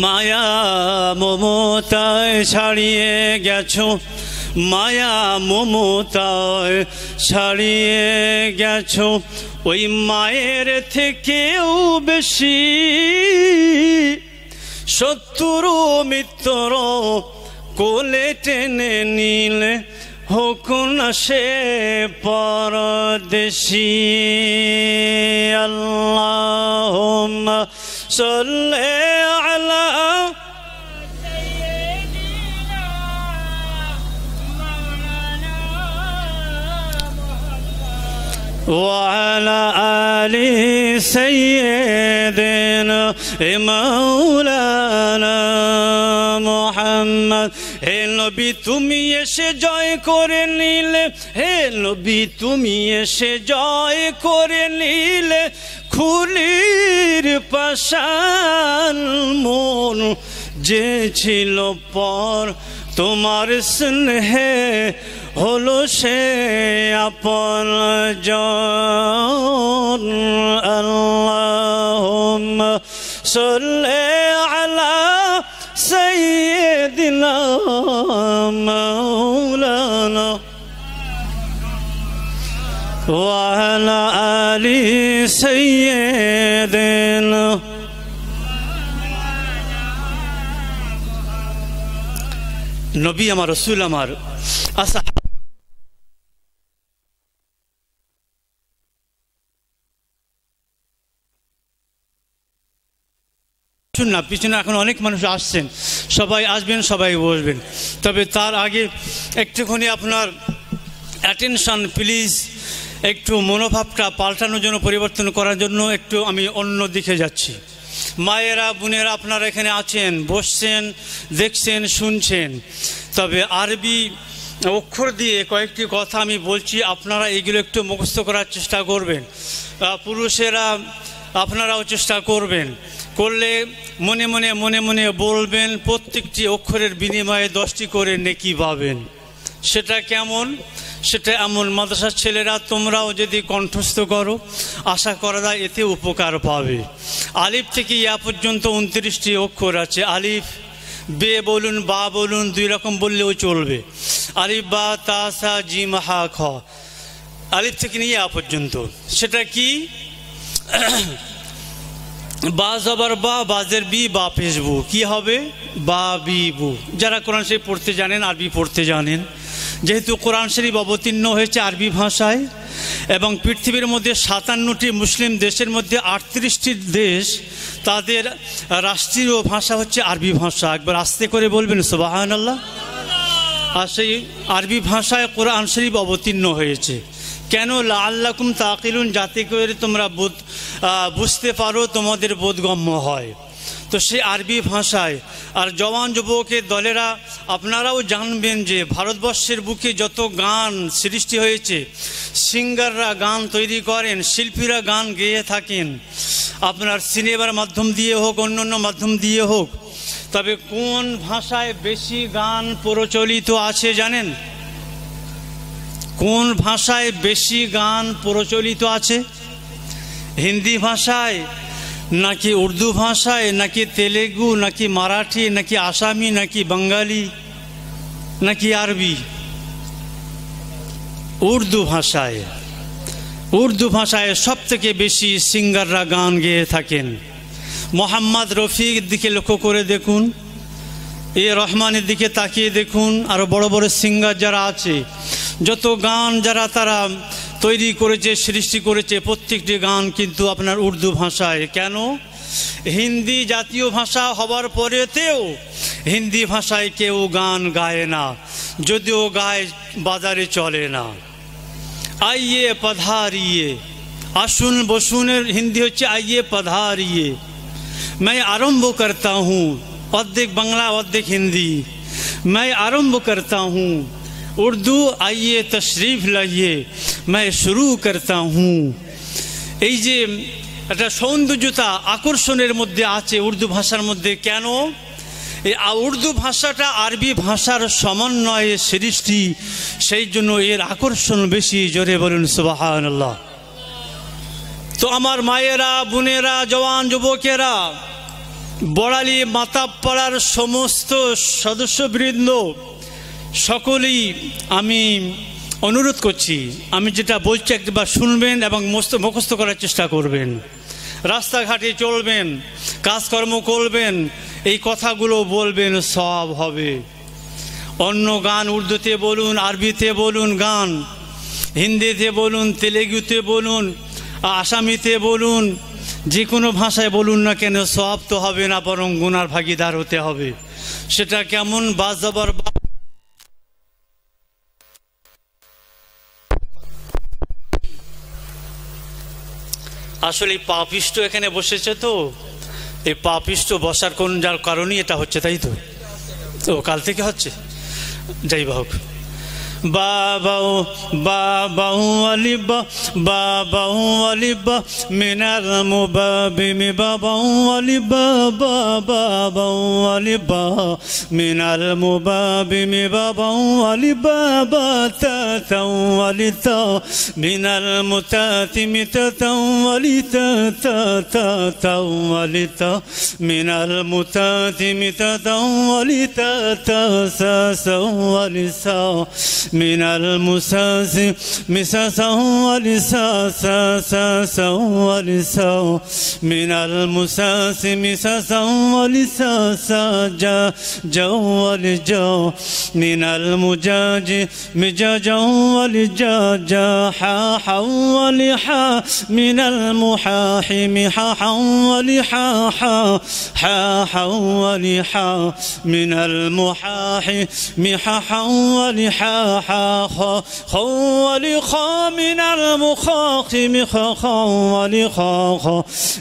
মায়া মমতায় ছাড়িয়ে গেছো, মায়া মমতায় ছাড়িয়ে গেছো, ওই মায়ের থেকেও বেশি শত্রু মিত্র কোলে টেনে নিলে হোক না সে পরদেশী। আল্লাহুম্মা সাল্লি আলা وعلى آل سيدنا مولانا محمد। হে নবী তুমি এসে জয় করে নিলে, হে নবী তুমি এসে জয় করে নিলে খুলির পাশান মন যে ছিল পর তোমার স্নেহে হলো সে আপন জন। আল্লাহুম্মা সাল্লি আলা সাইয়্যিদিনা মাওলানা ওয়া আলা আলি সাইয়্যিদিনা। নবী আমার, রাসূল আমার, না পিছনে এখন অনেক মানুষ আসছেন, সবাই আসবেন, সবাই বসবেন, তবে তার আগে একটুখানি আপনার অ্যাটেনশন প্লিজ। একটু মনোভাবটা পাল্টানোর জন্য, পরিবর্তন করার জন্য একটু আমি অন্য দিকে যাচ্ছি। মায়েরা বোনেরা আপনারা এখানে আছেন, বসছেন, দেখছেন, শুনছেন, তবে আরবি অক্ষর দিয়ে কয়েকটি কথা আমি বলছি, আপনারা এগুলো একটু মুখস্থ করার চেষ্টা করবেন। পুরুষেরা আপনারাও চেষ্টা করবেন, করলে মনে মনে মনে মনে বলবেন, প্রত্যেকটি অক্ষরের বিনিময়ে 10টি করে নেকি পাবেন। সেটা কেমন? সেটা এমন, মাদ্রাসার ছেলেরা তোমরাও যদি কণ্ঠস্থ করো আশা করা যায় এতে উপকার পাবে। আলিফ থেকে ইয়া পর্যন্ত 29টি অক্ষর আছে। আলিফ বে বলুন, বা বলুন, দুই রকম বললেও চলবে। আলিফ বা তা সা জিম হা খ, আলিফ থেকে নিয়ে ইয়া পর্যন্ত। সেটা কি? বা জবর বা, বাজের বি, বা পেশবু, কি হবে? বা বি বু। যারা কোরআন শরীফ পড়তে জানেন, আরবি পড়তে জানেন, যেহেতু কোরআন শরীফ অবতীর্ণ হয়েছে আরবি ভাষায় এবং পৃথিবীর মধ্যে 57টি মুসলিম দেশের মধ্যে 38টি দেশ তাদের রাষ্ট্রীয় ভাষা হচ্ছে আরবি ভাষা। একবার আস্তে করে বলবেন সুবহানাল্লাহ। আর সেই আরবি ভাষায় কোরআন শরীফ অবতীর্ণ হয়েছে। কেন? লাআল্লাকুম তাকিলুন, যাতে করে তোমরা বুঝতে পারো, তোমাদের বোধগম্য হয়। তো সে আরবি ভাষায়। আর জওয়ান যুবকের দলেরা আপনারাও জানবেন যে ভারতবর্ষের বুকে যত গান সৃষ্টি হয়েছে, সিঙ্গাররা গান তৈরি করেন, শিল্পীরা গান গেয়ে থাকেন, আপনার সিনেমার মাধ্যম দিয়ে হোক, অন্য মাধ্যম দিয়ে হোক। তবে কোন ভাষায় বেশি গান প্রচলিত আছে জানেন? কোন ভাষায় বেশি গান প্রচলিত আছে? হিন্দি ভাষায়, নাকি উর্দু ভাষায়, নাকি তেলেগু, নাকি মারাঠি, নাকি আসামি, নাকি বাঙালি, নাকি আরবি? উর্দু ভাষায়। উর্দু ভাষায় সব থেকে বেশি সিঙ্গাররা গান গেয়ে থাকেন। মোহাম্মদ রফির দিকে লক্ষ্য করে দেখুন, এ রহমানের দিকে তাকিয়ে দেখুন, আরও বড় বড় সিঙ্গার যারা আছে, যত গান যারা তারা তৈরি করেছে, সৃষ্টি করেছে, প্রত্যেকটি গান কিন্তু আপনার উর্দু ভাষায়। কেন? হিন্দি জাতীয় ভাষা হবার পরেতেও হিন্দি ভাষায় কেউ গান গায় না, যদিও গায় বাজারে চলে না। आइए पधारिए, आसुन बसुनेर हिंदी होच्छे आइए पधारिए। मैं आरंभ करता हूँ, अर्धेक बांगला अर्धेक हिंदी। मैं आरंभ करता हूँ उर्दू, आइए तशरीफ लाइए, मैं शुरू करता हूँ। এই যে একটা সৌন্দর্যতা আকর্ষণের মধ্যে আছে উর্দু ভাষার মধ্যে। কেন? এই উর্দু ভাষাটা আরবি ভাষার সমন্বয়ে সৃষ্টি, সেই জন্য এর আকর্ষণ বেশি। জোরে বলুন সুবহানাল্লাহ। তো আমার মায়েরা, বোনেরা, জওয়ান যুবকেরা, বড়ালি মাতাবপাড়ার সমস্ত সদস্যবৃন্দ, সকলেই আমি অনুরোধ করছি, আমি যেটা বলছি একবার শুনবেন এবং মুখস্থ করার চেষ্টা করবেন। রাস্তাঘাটে চলবেন, কাজকর্ম করবেন, এই কথাগুলো বলবেন, সব হবে। অন্য গান উর্দুতে বলুন, আরবিতে বলুন, গান হিন্দিতে বলুন, তেলেগুতে বলুন, আসামিতে বলুন, যে কোনো ভাষায় বলুন না কেন, সব তো হবে না, বরং গুনার ভাগিদার হতে হবে। সেটা কেমন? বাজাবার আসলে পাপিষ্ট এখানে বসেছে, তো এই পাপিষ্ট বসার কোন যার কারণেই এটা হচ্ছে, তাই তো? তো কাল থেকে হচ্ছে, যাই হোক। বাবাউ বাবাউ আলিবা বাবাউ আলিবা মিনাল মুবাবিমি বাবাউ আলিবা বাবাউ আলিবা মিনাল মুবাবিমি বাবাউ আলিবা বাতাউ আলিতা মিনাল মুতাতিমি তাউ আলিতা তাউ আলিতা মিনাল মুতাতিমি তাউ আলিতা তাউ আলিসা من المساس مساسا ولساسا ولسا من المساس مساسا ولساسا جو ولجو من المجاج مجاجا ولجاجا حا ولحا من المحاح محاحا ولحاحا حا ولحا من المحاح محاحا ولحا خو ولخا من المخاخ مخاخا ولخاخ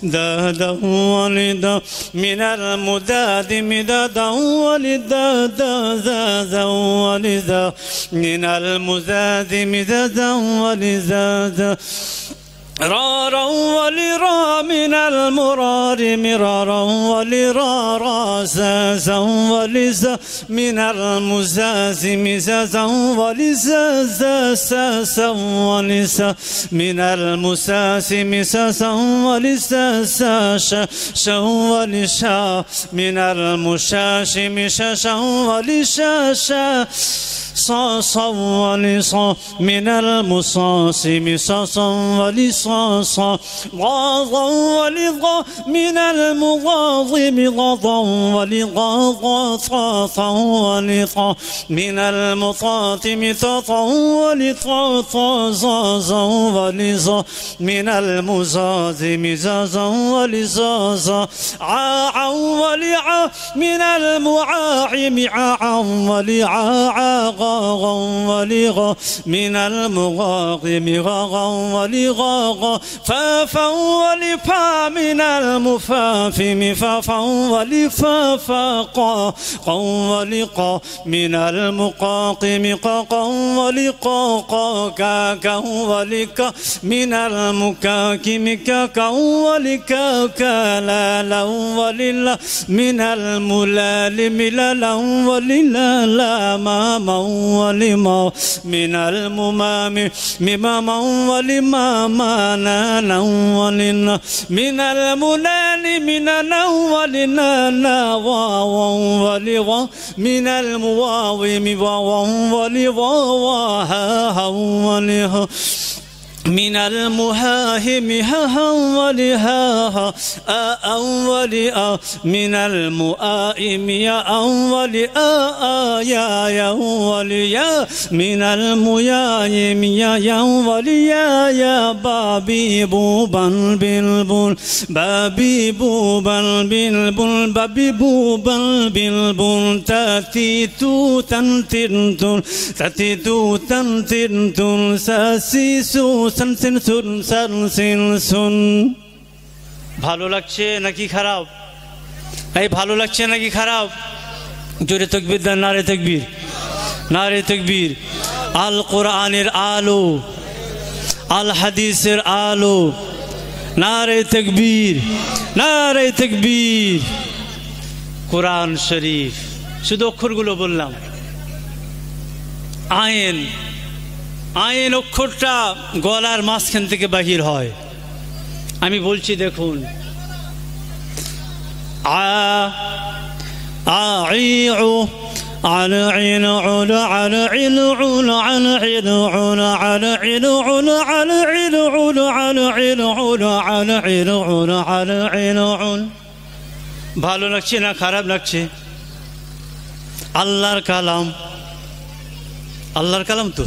دادا ولدا من المداد مدادا ولدادا زادا ولدا من المزاد مدادا ولزادا رارا ولرا من المرار مرارا ولرارا زازا ولزا من المزاز مزازا ولزازا ساسا ولسا من المساس مساسا ولساسا شا ولشا من المشاش مشاشا ولشاشا صاصا ولصا من المصاص مصاصا ولصاصا غاضا ولغا من المغاض مغاضا ولغاضا طاطا ولطا من المطاط مطاطا ولطاطا زازا ولزا من المزاز مزازا ولزازا عاعا ولعا من المعاع معاعا ولعاعا غاغا ولغا من المغاغم غاغا ولغاغا فافا ولفا من المفافم فافا ولفافاقا قا ولقا من المقاقم قاقا ولقاقا كاكا ولكا من المكاكم كاكا ولكاكا لالا وللا من الملال ملالا وللا لا ماما ولما من الممام مماما ولماما نانا ولنا من المنان مننا ولنا واوا ولوا من المواو مواوا ولوا ها ولها من المهاهم أولها أولها من المؤائم يا أولها يا أوليا من الميايم يا أوليا يا بابي بوبا البلبل بابي بوبا البلبل بابي بوبا البلبل تاتي تو تنتن تاتي تو تنتن ساسي سو ভালো লাগছে নাকি খারাপ? এই ভালো লাগছে নাকি খারাপ? জোরে তাকবীর দেন, নারে তাকবীর, নারে তাকবীর। আল কোরআনের আলো, আল হাদিসের আলো, নারে তাকবীর, নারে তাকবীর। কোরআন শরীফ, শুধু অক্ষরগুলো বললাম। আইন, আইন অক্ষরটা গলার মাঝখান থেকে বাহির হয়। আমি বলছি দেখুন, আ আইউ على عين على على عين على على عين على على عين على على عين على على عين على على عين على على عين على। ভালো লাগছে না খারাপ লাগছে? আল্লাহর কালাম, আল্লাহর কালাম তো।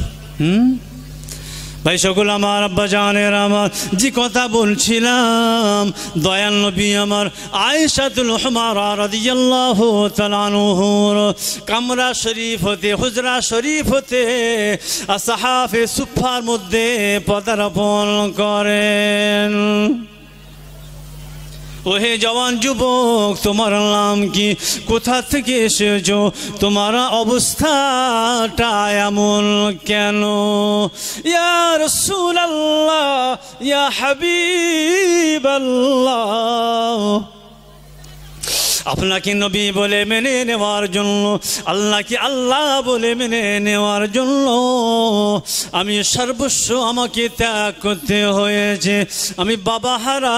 ভাই সকল আমার, আব্বা জানের আমার, যে কথা বলছিলাম, দয়াল নবী আমার আয়েশাতুল হুমারা রাদিয়াল্লাহু তাআলা আনহুর কামরা শরীফ হতে, হুজরা শরীফ হতে আসহাফে সুফার মধ্যে পদার্পণ করেন। ওহে জওয়ান যুবক, তোমার নাম কি? কোথা থেকে এসেছো? তোমার অবস্থাটা এমন কেন? ইয়া রাসূলুল্লাহ, ইয়া হাবিবাল্লাহ, আপনাকে নবী বলে মেনে নেওয়ার জন্য, আল্লাহকে আল্লাহ বলে মেনে নেওয়ার জন্য আমি সর্বস্ব আমাকে ত্যাগ করতে হয়েছে। আমি বাবা হারা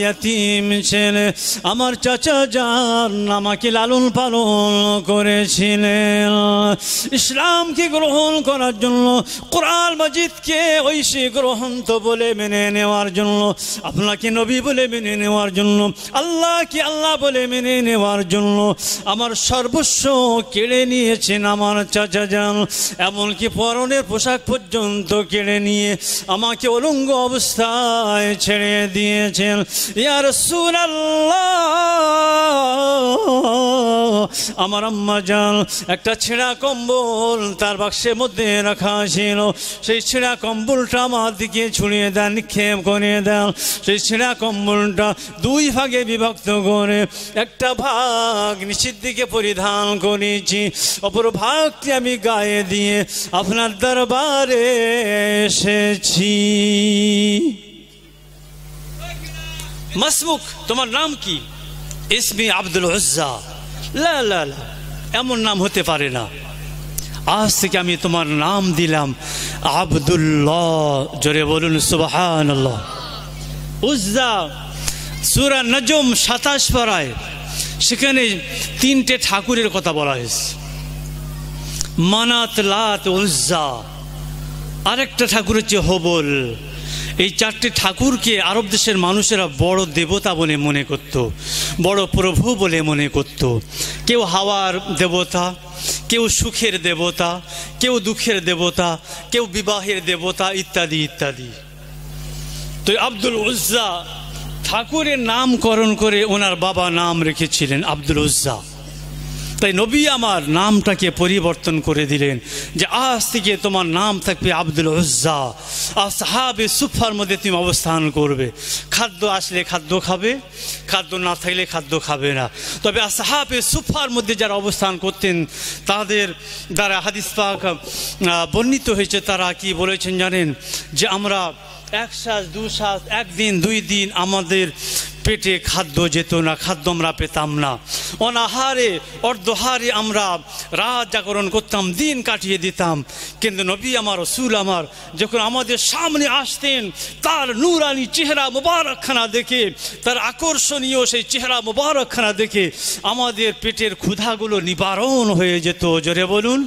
ইয়াতীম ছেলে, আমার চাচা যান আমাকে লালন পালন করেছিলেন। ইসলামকে গ্রহণ করার জন্য, কোরআন মাজিদকে ঐশী গ্রন্থ বলে মেনে নেওয়ার জন্য, আপনাকে নবী বলে মেনে নেওয়ার জন্য, আল্লাহকে আল্লাহ বলে মেনে নেওয়ার জন্য আমার সর্বস্ব কেড়ে নিয়েছেন আমার চাচা যান। এমনকি পরনের পোশাক পর্যন্ত কেড়ে নিয়ে আমাকে উলঙ্গ অবস্থায় ছেড়ে দিয়েছেন। ইয়া রাসূলুল্লাহ, আমার আম্মা জান একটা ছেঁড়া কম্বল তার বাক্সের মধ্যে রাখা ছিল, সেই ছেঁড়া কম্বলটা আমার দিকে ছুঁড়িয়ে দেন, নিক্ষেপ করে দেন। সেই ছেঁড়া কম্বলটা দুই ভাগে বিভক্ত করে একটা ভাগ নিচের দিকে পরিধান করেছি, অপর ভাগটি আমি গায়ে দিয়ে আপনার দরবারে এসেছি। মাসমুক, তোমার নাম কি? ইসমি আব্দুল উজ্জা। লা লা লা, এমন নাম হতে পারে না। আজ থেকে আমি তোমার নাম দিলাম আব্দুল্লাহ। জোরে বলুন সুবহানাল্লাহ। উজ্জা সূরা নজম 27 পারায়, সেখানে তিনটে ঠাকুরের কথা বলা হয়েছে, মানাত, লাত, উজ্জা। আরেকটা ঠাকুর হচ্ছে হবল। এই চারটে ঠাকুরকে আরব দেশের মানুষেরা বড় দেবতা বলে মনে করত, বড় প্রভু বলে মনে করত। কেউ হাওয়ার দেবতা, কেউ সুখের দেবতা, কেউ দুঃখের দেবতা, কেউ বিবাহের দেবতা, ইত্যাদি ইত্যাদি। তো আব্দুল উজ্জা ঠাকুরের নামকরণ করে ওনার বাবা নাম রেখেছিলেন আব্দুল উজ্জা। তাই নবী আমার নামটাকে পরিবর্তন করে দিলেন যে আজ থেকে তোমার নাম থাকবে আব্দুল উজ্জা। আসহাবে সুফার মধ্যে তুমি অবস্থান করবে। খাদ্য আসলে খাদ্য খাবে, খাদ্য না থাকলে খাদ্য খাবে না। তবে আসহাবে সুফার মধ্যে যারা অবস্থান করতেন তাদের দ্বারা হাদিস পাক বর্ণিত হয়েছে। তারা কি বলেছেন জানেন? যে আমরা 1 শ্বাস 2 শ্বাস, 1 দিন 2 দিন আমাদের পেটে খাদ্য যেত না, খাদ্য আমরা পেতাম না, অনাহারে অর্ধহারে আমরা রাত জাগরণ করতাম, দিন কাটিয়ে দিতাম। কিন্তু নবী আমার, রসুল আমার যখন আমাদের সামনে আসতেন, তার নূরানি চেহারা মুবারকখানা দেখে, তার আকর্ষণীয় সেই চেহারা মুবারকখানা দেখে আমাদের পেটের ক্ষুধাগুলো নিবারণ হয়ে যেত। জোরে বলুন,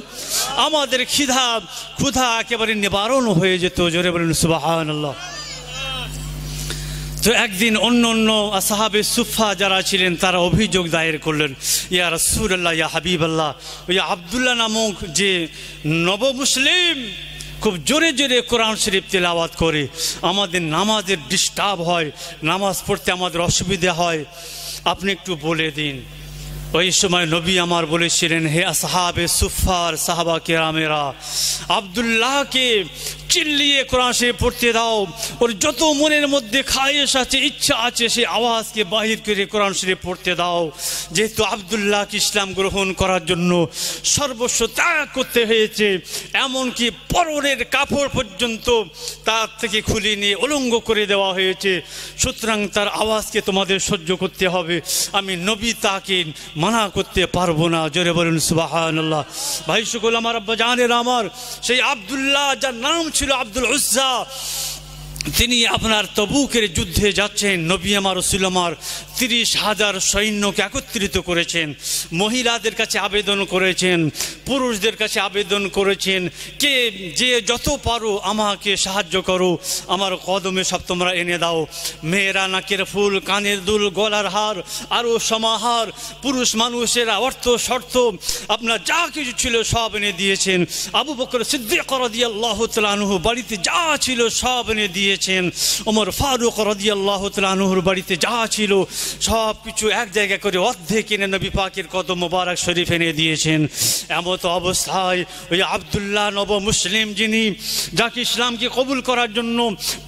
আমাদের ক্ষুধা একেবারে নিবারণ হয়ে যেত। জোরে বলুন সুবহানাল্লাহ। তো একদিন অন্য আসহাবে সুফা যারা ছিলেন তারা অভিযোগ দায়ের করলেন, ইয়া রাসূলুল্লাহ, ইয়া হাবিবাল্লাহ, ওই আব্দুল্লাহ নামক যে নবমুসলিম খুব জোরে জোরে কোরআন শরীফ তেলাওয়াত করে, আমাদের নামাজের ডিস্টার্ব হয়, নামাজ পড়তে আমাদের অসুবিধা হয়, আপনি একটু বলে দিন। ওই সময় নবী আমার বলেছিলেন, হে আসহাবে সুফার সাহাবা কেরামেরা, আব্দুল্লাহকে চিল্লিয়ে কোরআন শরীফ পড়তে দাও, ওর যত মনের মধ্যে খায়েশ আছে, ইচ্ছা আছে, সেই আওয়াজকে বাহির করে কোরআন শরীফ পড়তে দাও। যেহেতু আব্দুল্লাহকে ইসলাম গ্রহণ করার জন্য সর্বস্ব ত্যাগ করতে হয়েছে, এমনকি পরনের কাপড় পর্যন্ত তার থেকে খুলে নিয়ে উলঙ্গ করে দেওয়া হয়েছে, সুতরাং তার আওয়াজকে তোমাদের সহ্য করতে হবে, আমি নবী তাকে মানা করতে পারবো না। জোরে বলুন সুবহানাল্লাহ। ভাই সকল আমার, আব্বা জানেন আমার, সেই আব্দুল্লাহ যার নাম ছিল আব্দুল উজ্জা, তিনি আপনার তবুকের যুদ্ধে যাচ্ছেন। নবী আমার, রসুল আমার 30,000 সৈন্যকে একত্রিত করেছেন, মহিলাদের কাছে আবেদন করেছেন, পুরুষদের কাছে আবেদন করেছেন, কে যে যত পারো আমাকে সাহায্য করো, আমার কদমে সব তোমরা এনে দাও। মেয়েরা নাকের ফুল, কানের দুল, গলার হার, আরও সমাহার, পুরুষ মানুষেরা অর্থ শর্ত আপনার যা কিছু ছিল সব এনে দিয়েছেন। আবু বকর সিদ্দিক রাদিয়াল্লাহু তাআলা আনহু বাড়িতে যা ছিল সব এনে দিয়েছেন। ওমর ফারুক রাদিয়াল্লাহু তাআলা আনহুর বাড়িতে যা ছিল সব কিছু এক জায়গা করে অর্ধেক এনে নবী পাকের কদম মোবারক শরীফ এনে দিয়েছেন। এমত অবস্থায় ওই আব্দুল্লাহ নব মুসলিম, যিনি যাকে ইসলামকে কবুল করার জন্য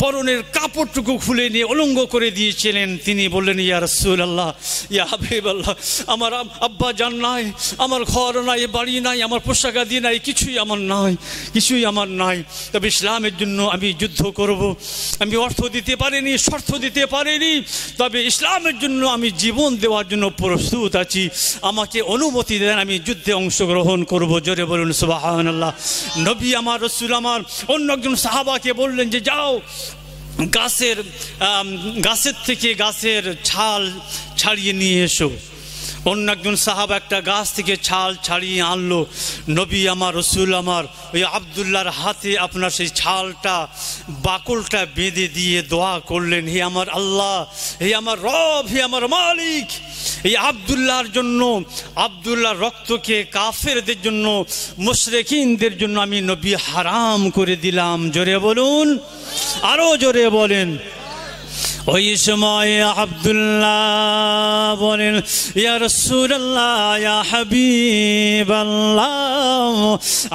পরনের কাপড়টুকু খুলে নিয়ে উলঙ্গ করে দিয়েছিলেন, তিনি বললেন, ইয়া রাসূলুল্লাহ, ইয়া হাবিবাল্লাহ, আমার আব্বা জান নাই, আমার ঘর নাই, বাড়ি নাই, আমার পোশাকাদি নাই, কিছুই আমার নাই, তবে ইসলামের জন্য আমি যুদ্ধ করব। আমি অর্থ দিতে পারিনি, শর্ত দিতে পারিনি, তবে ইসলামের জন্য আমি জীবন দেওয়ার জন্য প্রস্তুত আছি, আমাকে অনুমতি দেন, আমি যুদ্ধে অংশগ্রহণ করব। জোরে বলুন সুবহানাল্লাহ। নবী আমার, রসুল আমার অন্য একজন সাহাবাকে বললেন যে যাও, গাছের থেকে গাছের ছাল ছাড়িয়ে নিয়ে এসো। অন্য একজন সাহাবা একটা গাছ থেকে ছাল ছাড়িয়ে আনলো। নবী আমার, রসুল আমার ওই আব্দুল্লাহর হাতে আপনার সেই ছালটা, বাকলটা বেঁধে দিয়ে দোয়া করলেন, হে আমার আল্লাহ, হে আমার রব, হে আমার মালিক, এই আব্দুল্লাহর জন্য, আব্দুল্লাহর রক্তকে কাফেরদের জন্য, মুশরিকিনদের জন্য আমি নবী হারাম করে দিলাম। জোরে বলুন, আরো জোরে বলেন। ওই সময় আব্দুল্লাহ বলেন, ইয়া রাসূলুল্লাহ, ইয়া হাবিবাল্লাহ,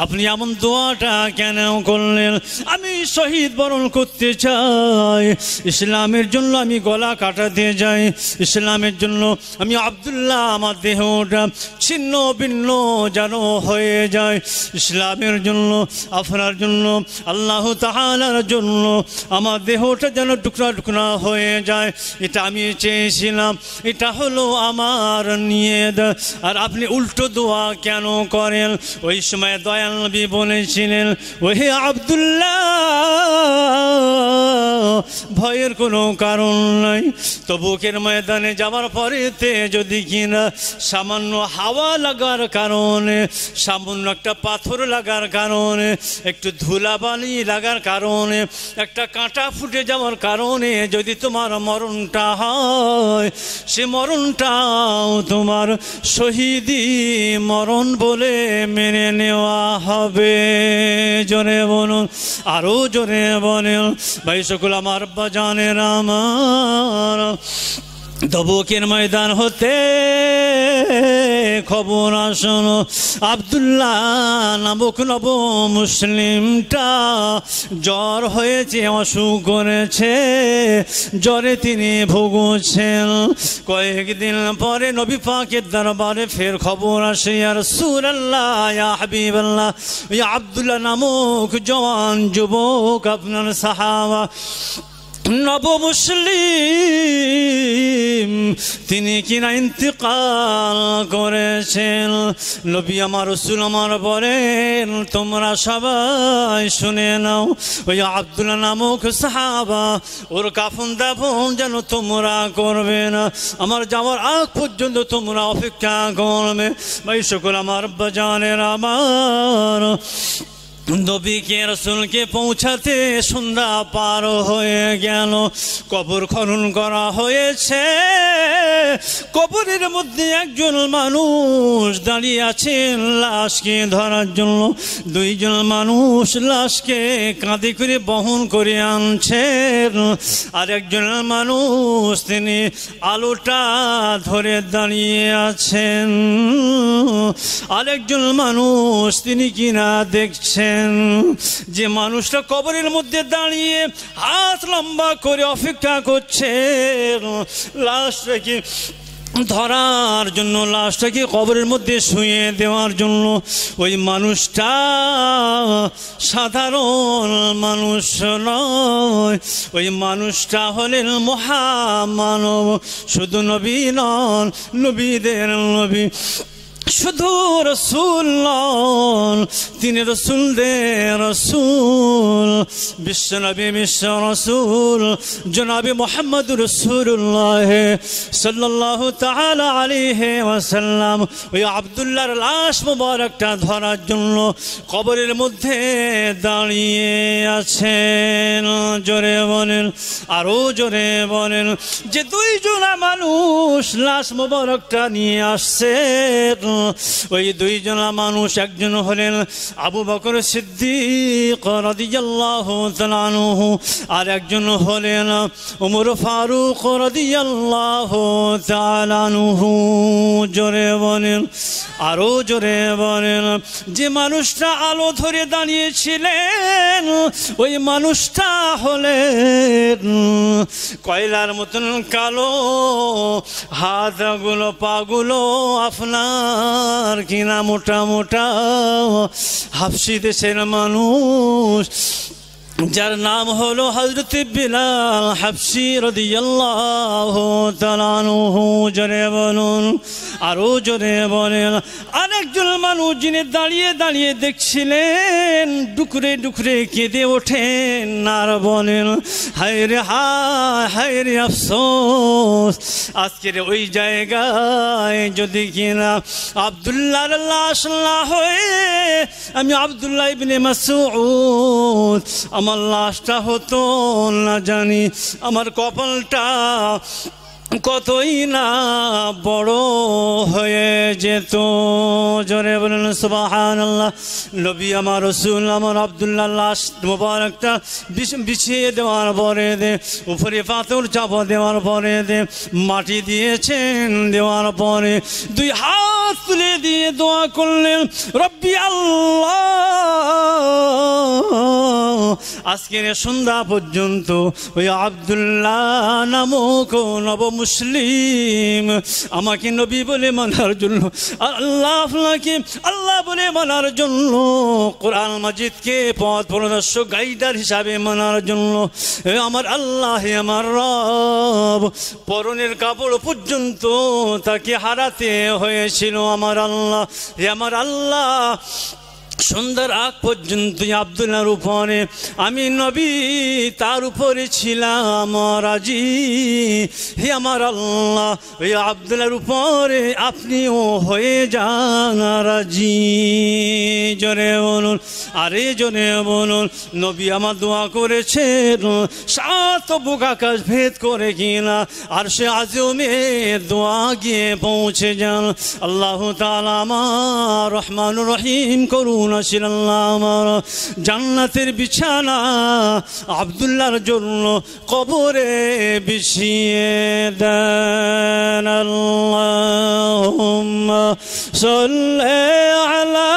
আপনি এমন দোয়াটা কেন করলেন? আমি শহীদ বরণ করতে চাই, ইসলামের জন্য আমি গলা কাটাতে যাই, ইসলামের জন্য আমি আব্দুল্লাহ, আমার দেহটা ছিন্ন ভিন্ন যেন হয়ে যায়, ইসলামের জন্য, আপনার জন্য, আল্লাহ তাআলার জন্য আমার দেহটা যেন টুকরা টুকরা হয়ে যায়, এটা আমি চেয়েছিলাম, এটা হলো আমার নিয়ত। আর আপনি উল্টো দোয়া কেন করেন? ওই সময় দয়াল নবী বলেছিলেন, ওহে আব্দুল্লাহ, ভয়ের কোনো কারণ নাই, তবুকের ময়দানে যাওয়ার পরেতে যদি কিনা সামান্য হাওয়া লাগার কারণে, সামান্য একটা পাথর লাগার কারণে, একটু ধুলাবালি লাগার কারণে, একটা কাঁটা ফুটে যাওয়ার কারণে যদি তোমার মরণটা হয়, সে মরণটাও তোমার শহীদি মরণ বলে মেনে নেওয়া হবে। জোরে বলুন, আরো জোরে বলেন। ভাই সকল আমার, বাজানের আমার, তবুকের ময়দান হতে খবর আসলো, আব্দুল্লাহ নামক নব মুসলিমটা জ্বর হয়েছে, অসুখ করেছে, জ্বরে তিনি ভুগছেন। কয়েকদিন পরে নবী পাকের দরবারে ফের খবর আসে, ইয়া রাসূলুল্লাহ, ইয়া হাবিবাল্লাহ, ইয়া আব্দুল্লাহ নামক জওয়ান যুবক আপনার সাহাবা নব মুসলিম তিনি কিনা ইন্তিকাল করেছেন। নবী আমার রাসূল আমার বলেন, তোমরা সবাই শুনে নাও, ওই আব্দুল্লাহ নামক সাহাবা ওর কাফন দাফন যেন তোমরা করবে না, আমার যাওয়ার আগ পর্যন্ত তোমরা অপেক্ষা করবে। ভাই সকল আমার বাজানের আমার নবীকে রাসূলকে পৌঁছাতে সন্ধ্যা পার হয়ে গেল। কবর খনন করা হয়েছে, কবরের মধ্যে একজন মানুষ দাঁড়িয়ে আছেন লাশকে ধরার জন্য। দুইজন মানুষ লাশকে কাঁধে করে বহন করে আনছেন, আর একজন মানুষ তিনি আলোটা ধরে দাঁড়িয়ে আছেন, আরেকজন মানুষ তিনি কিনা দেখছেন যে মানুষটা কবরের মধ্যে দাঁড়িয়ে হাত লম্বা করে অপেক্ষা করছে লাশটাকে ধরার জন্য, লাশটাকে কবরের মধ্যে শুয়ে দেওয়ার জন্য। ওই মানুষটা সাধারণ মানুষ নয়, ওই মানুষটা হলেন মহামানব, শুধু নবী নন, নবীদের নবী, শুধু রসুল নন, তিনি রসুলদের রসুল, বিশ্বনবী বিশ্ব রসুল জনাবে মুহাম্মদ রাসূলুল্লাহ সাল্লাল্লাহু তাআলা আলাইহি ওয়াসাল্লাম ওই আব্দুল্লাহর লাশ মুবারকটা ধরার জন্য কবরের মধ্যে দাঁড়িয়ে আছেন। জোরে বলেন, আরো জোরে বলেন, যে দুইজন মানুষ লাশ মুবারকটা নিয়ে আসছে, ওই দুইজন মানুষ একজন হলেন আবু বকর সিদ্দিক রাদিয়াল্লাহু তাআলা আনহু, আর একজন হলেন ওমর ফারুক রাদিয়াল্লাহু তাআলা আনহু। জোরে বলেন, আরো জোরে বলেন, যে মানুষটা আলো ধরে দাঁড়িয়েছিলেন ওই মানুষটা হলেন কয়লার মতন কালো, হাতগুলো পাগুলো আপনার কিনা মোটা মোটা, হাবশী দেশের মানুষ, যার নাম হলো হযরত বিলাল হাবশী রাদিয়াল্লাহু তাআলা আনহু। জোরে বলুন, আরো জোরে বলেন। আরেকজন মানুষ যিনি দাঁড়িয়ে দাঁড়িয়ে দেখছিলেন ডুকরে ডুকরে কেঁদে ওঠেন আর বলেন, হায় রে হায়, হায় রে আফসোস, আজকের ওই জায়গায় যদি কিনা আব্দুল্লাহর লাশ না হয়ে আমি আব্দুল্লাহ ইবনে মাসউদ আমার লাশটা হতো না জানি আমার কপালটা কতই না বড় হয়ে যেত। জোরে বলেন সুবহানাল্লাহ। নবী আমার রাসূল আমার আব্দুল্লাহ লাশ মুবারকটা বিছিয়ে দেওয়ার পরে উপরে পাথর চাপা দেওয়ার পরে মাটি দিয়েছেন, দেওয়ার পরে দুই হাত তুলে দিয়ে দোয়া করলেন, রব্বি আল্লাহ, আজকের সন্ধ্যা পর্যন্ত ওই আব্দুল্লাহ নামক নব মুসলিম আমাকে নবী বলে মানার জন্য, আল্লাহ আপনাকে আল্লাহ বলে মানার জন্য, কোরআন মাজিদকে পথ প্রদর্শক গাইডার হিসাবে মানার জন্য আমার আল্লাহ আমার রব পরনের কাপড় পর্যন্ত তাকে হারাতে হয়েছিল। আমার আল্লাহ, আমার আল্লাহ সন্ধ্যার আগ পর্যন্ত আব্দুল্লাহর উপরে আমি নবী তার উপরে ছিলাম রাজি। হে আমার আল্লাহ, ওই আব্দুল্লাহর উপরে আপনিও হয়ে যান রাজি। জোরে বলুন, আরে জোরে বলুন। নবী আমার দোয়া করেছেন সাত বুক আকাশ ভেদ করে কিনা আর সে আজমে দোয়া গিয়ে পৌঁছে যান। আল্লাহ তাআলা আমার রহমানুর রহিম করুন আমার জান্নাতের বিছানা আব্দুল্লাহর জন্য কবরে বিছিয়ে দেন। আল্লাহুম্মা সাল্লি আলা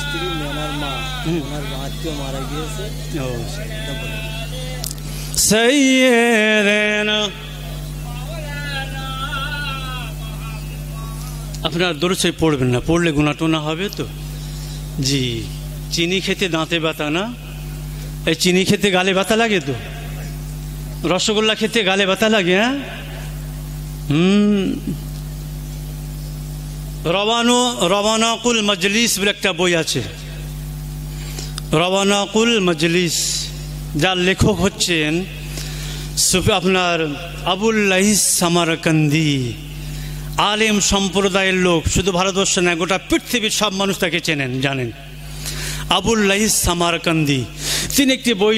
স্ত্রী মেনার মা ওনার ভাইকে মারা গিয়েছে সাইয়্যিদানা। আপনার দরুদ শরীফ পড়বেন না, পড়লে গুনাহ টোনা হবে তো। জি চিনি খেতে দাঁতে ব্যথা না? এই চিনি খেতে গালে ব্যথা লাগে তো? রসগোল্লা খেতে গালে ব্যথা লাগে? হ্যাঁ, রওয়ানাকুল মজলিস বলে একটা বই আছে, রওয়ানাকুল মজলিস, যার লেখক হচ্ছেন আপনার আবুল লাইস সামারকান্দি। আলেম সম্প্রদায়ের লোক, শুধু ভারতবর্ষ না, গোটা পৃথিবীর সব মানুষ তাকে চেনেন, জানেন। আবুল লাইস সামারকান্দি তিনি একটি বই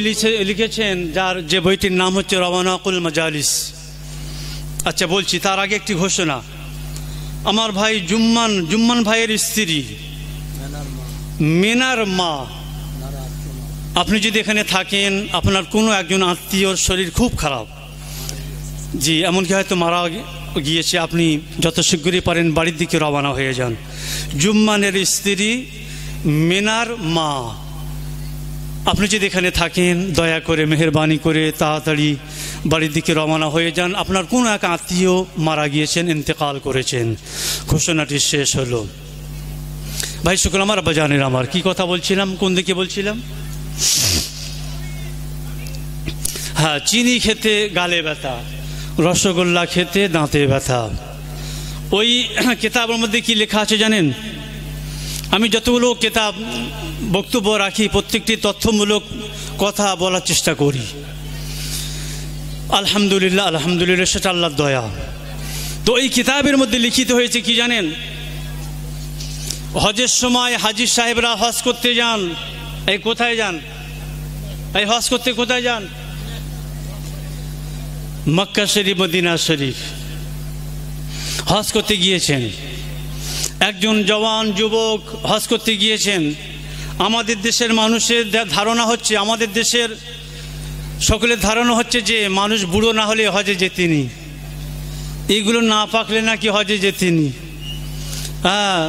লিখেছেন, যে বইটির নাম হচ্ছে রওয়ানাকুল মজালিস। আচ্ছা বলছি, তার আগে একটি ঘোষণা। আমার ভাই জুম্মান ভাইয়ের স্ত্রী মিনার মা, আপনি যদি এখানে থাকেন, আপনার কোনো একজন আত্মীয়র শরীর খুব খারাপ, জি এমনকি হয়তো মারা গিয়েছে, আপনি যত শীঘ্রই পারেন বাড়ির দিকে রওনা হয়ে যান। জুম্মানের স্ত্রী মিনার মা, আপনি যদি এখানে থাকেন, দয়া করে মেহেরবানি করে তাড়াতাড়ি বাড়ির দিকে রওনা হয়ে যান। আপনার কোনো এক আত্মীয় মারা গিয়েছেন, ইন্তেকাল করেছেন। ঘোষণাটি শেষ হলো। ভাই শুক্র আমার বাজানের, আমার কি কথা বলছিলাম, কোন দিকে বলছিলাম? হ্যাঁ, চিনি খেতে গালে ব্যথা, রসগোল্লা খেতে দাঁতে ব্যথা। ওই কিতাবের মধ্যে কি লেখা আছে জানেন? আমি যতগুলো কিতাব বক্তব্য রাখি, প্রত্যেকটি তথ্যমূলক কথা বলার চেষ্টা করি। আলহামদুলিল্লাহ, আলহামদুলিল্লাহ, সেটা আল্লাহর দয়া। তো এই কিতাবের মধ্যে লিখিত হয়েছে কি জানেন? হজের সময় হাজি সাহেবরা হজ করতে যান। এই কোথায় যান? এই হজ করতে কোথায় যান? মক্কা শরীফ, মদিনা শরীফ হজ করতে গিয়েছেন। একজন জওয়ান যুবক হজ করতে গিয়েছেন। আমাদের দেশের মানুষের ধারণা হচ্ছে, আমাদের দেশের সকলের ধারণা হচ্ছে যে মানুষ বুড়ো না হলে হজে যেতেনি, এইগুলো না পাকলে নাকি হজে যেতেনি। হ্যাঁ,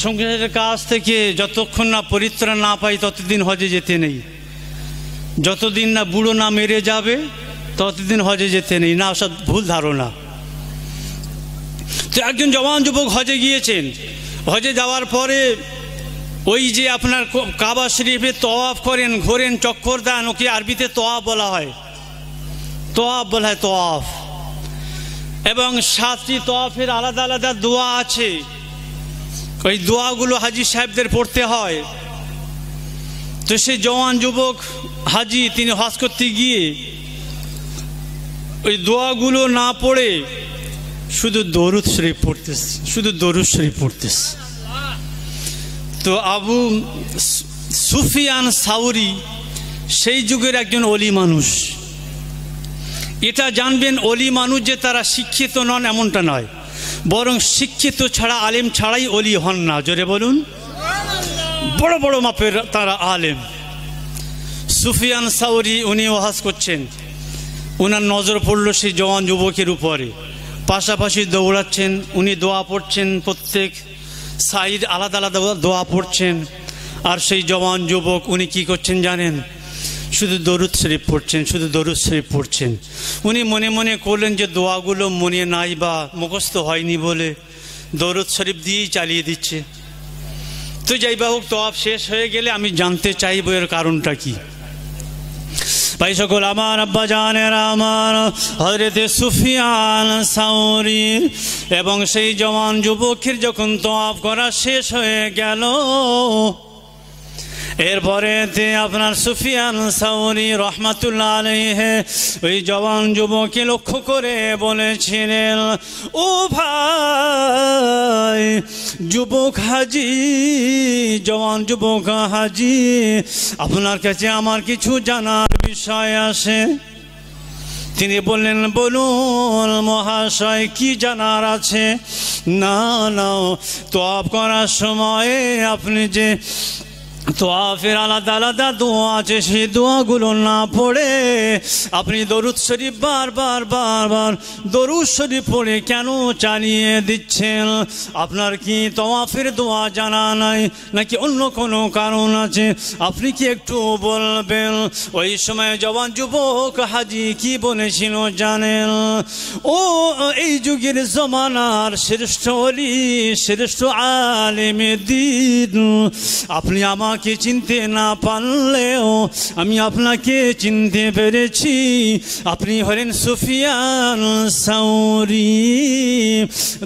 সংসারের কাজ থেকে যতক্ষণ না পরিত্রাণ না পাই ততদিন হজে যেতে নেই। যতদিন না বুড়ো না মেরে যাবে ততদিন হজে যেতে নেই। না, সব ভুল ধারণা। তো একজন জওয়ান যুবক হজে গিয়েছেন। হজে যাওয়ার পরে ওই যে আপনার কাবা শরীফে তওয়াফ করেন, ঘোরেন, চক্কর দেন, ওকে আরবিতে তওয়াফ বলা হয়। তওয়াফ বলা হয়, তওয়াফ। এবং 7টি তওয়াফের আলাদা আলাদা দোয়া আছে। ওই দোয়াগুলো হাজি সাহেবদের পড়তে হয়। তো সেই জওয়ান যুবক হাজি, তিনি হজ করতে গিয়ে ওই দোয়াগুলো না পড়ে শুধু দরুদ শরীফ পড়তেছে, শুধু দরুদ শরীফ পড়তেছে। তো আবু সুফিয়ান সাউরি সেই যুগের একজন অলি মানুষ। এটা জানবেন, অলি মানুষ যে তারা শিক্ষিত নন এমনটা নয়, বরং শিক্ষিত ছাড়া, আলেম ছাড়াই অলি হন না। জোরে বলুন, বড় বড় মাপের তারা আলেম। সুফিয়ান সাউরি উনি ওয়াজ করছেন, ওনার নজর পড়ল সেই জওয়ান যুবকের উপরে। পাশাপাশি দৌড়াচ্ছেন, উনি দোয়া পড়ছেন, প্রত্যেক সাইড আলাদা আলাদা দোয়া পড়ছেন। আর সেই জওয়ান যুবক উনি কি করছেন জানেন? শুধু দরুদ শরীফ পড়ছেন, শুধু দরুদ শরীফ পড়ছেন। উনি মনে মনে করলেন যে দোয়াগুলো মনে নাই বা মুখস্থ হয়নি বলে দরুদ শরীফ দিয়েই চালিয়ে দিচ্ছে। তো যাই বা হোক, তওয়াফ শেষ হয়ে গেলে আমি জানতে চাইব এর কারণটা কি। ভাই সকল আমার, আব্বা জানের আমার, হযরতে সুফিয়ান সাউরি এবং সেই জওয়ান যুবকের যখন তওয়াফ করা শেষ হয়ে গেল, এরপরে আপনার সুফিয়ান সাউরি রহমাতুল্লাহ আলাইহি ওই জওয়ান যুবককে লক্ষ্য করে বলেছিলেন, ও ভাই যুবক হাজি, জওয়ান যুবক হাজি, আপনার কাছে আমার কিছু জানার বিষয় আছে। তিনি বললেন, বলুন মহাশয়, কি জানার আছে? না না, তওয়াফ করার সময় আপনি যে তওয়াফের আলাদা আলাদা দোয়া আছে, সেই দোয়াগুলো না পড়ে আপনি দরুদ শরীফ বারবার বারবার দরুদ শরীফ পড়ে কেন চালিয়ে দিচ্ছেন? আপনার কি তওয়াফের দোয়া জানা নাই, নাকি অন্য কোনো কারণ আছে? আপনি কি একটু বলবেন? ওই সময় জওয়ান যুবক হাজি কি বলেছিল জানেন? ও এই যুগের জমানার শ্রেষ্ঠ ওলি, শ্রেষ্ঠ আলেমে দ্বীন, আপনি আমাকে আমাকে চিনতে না পারলেও আমি আপনাকে চিনতে পেরেছি। আপনি হলেন সুফিয়ান সাউরি।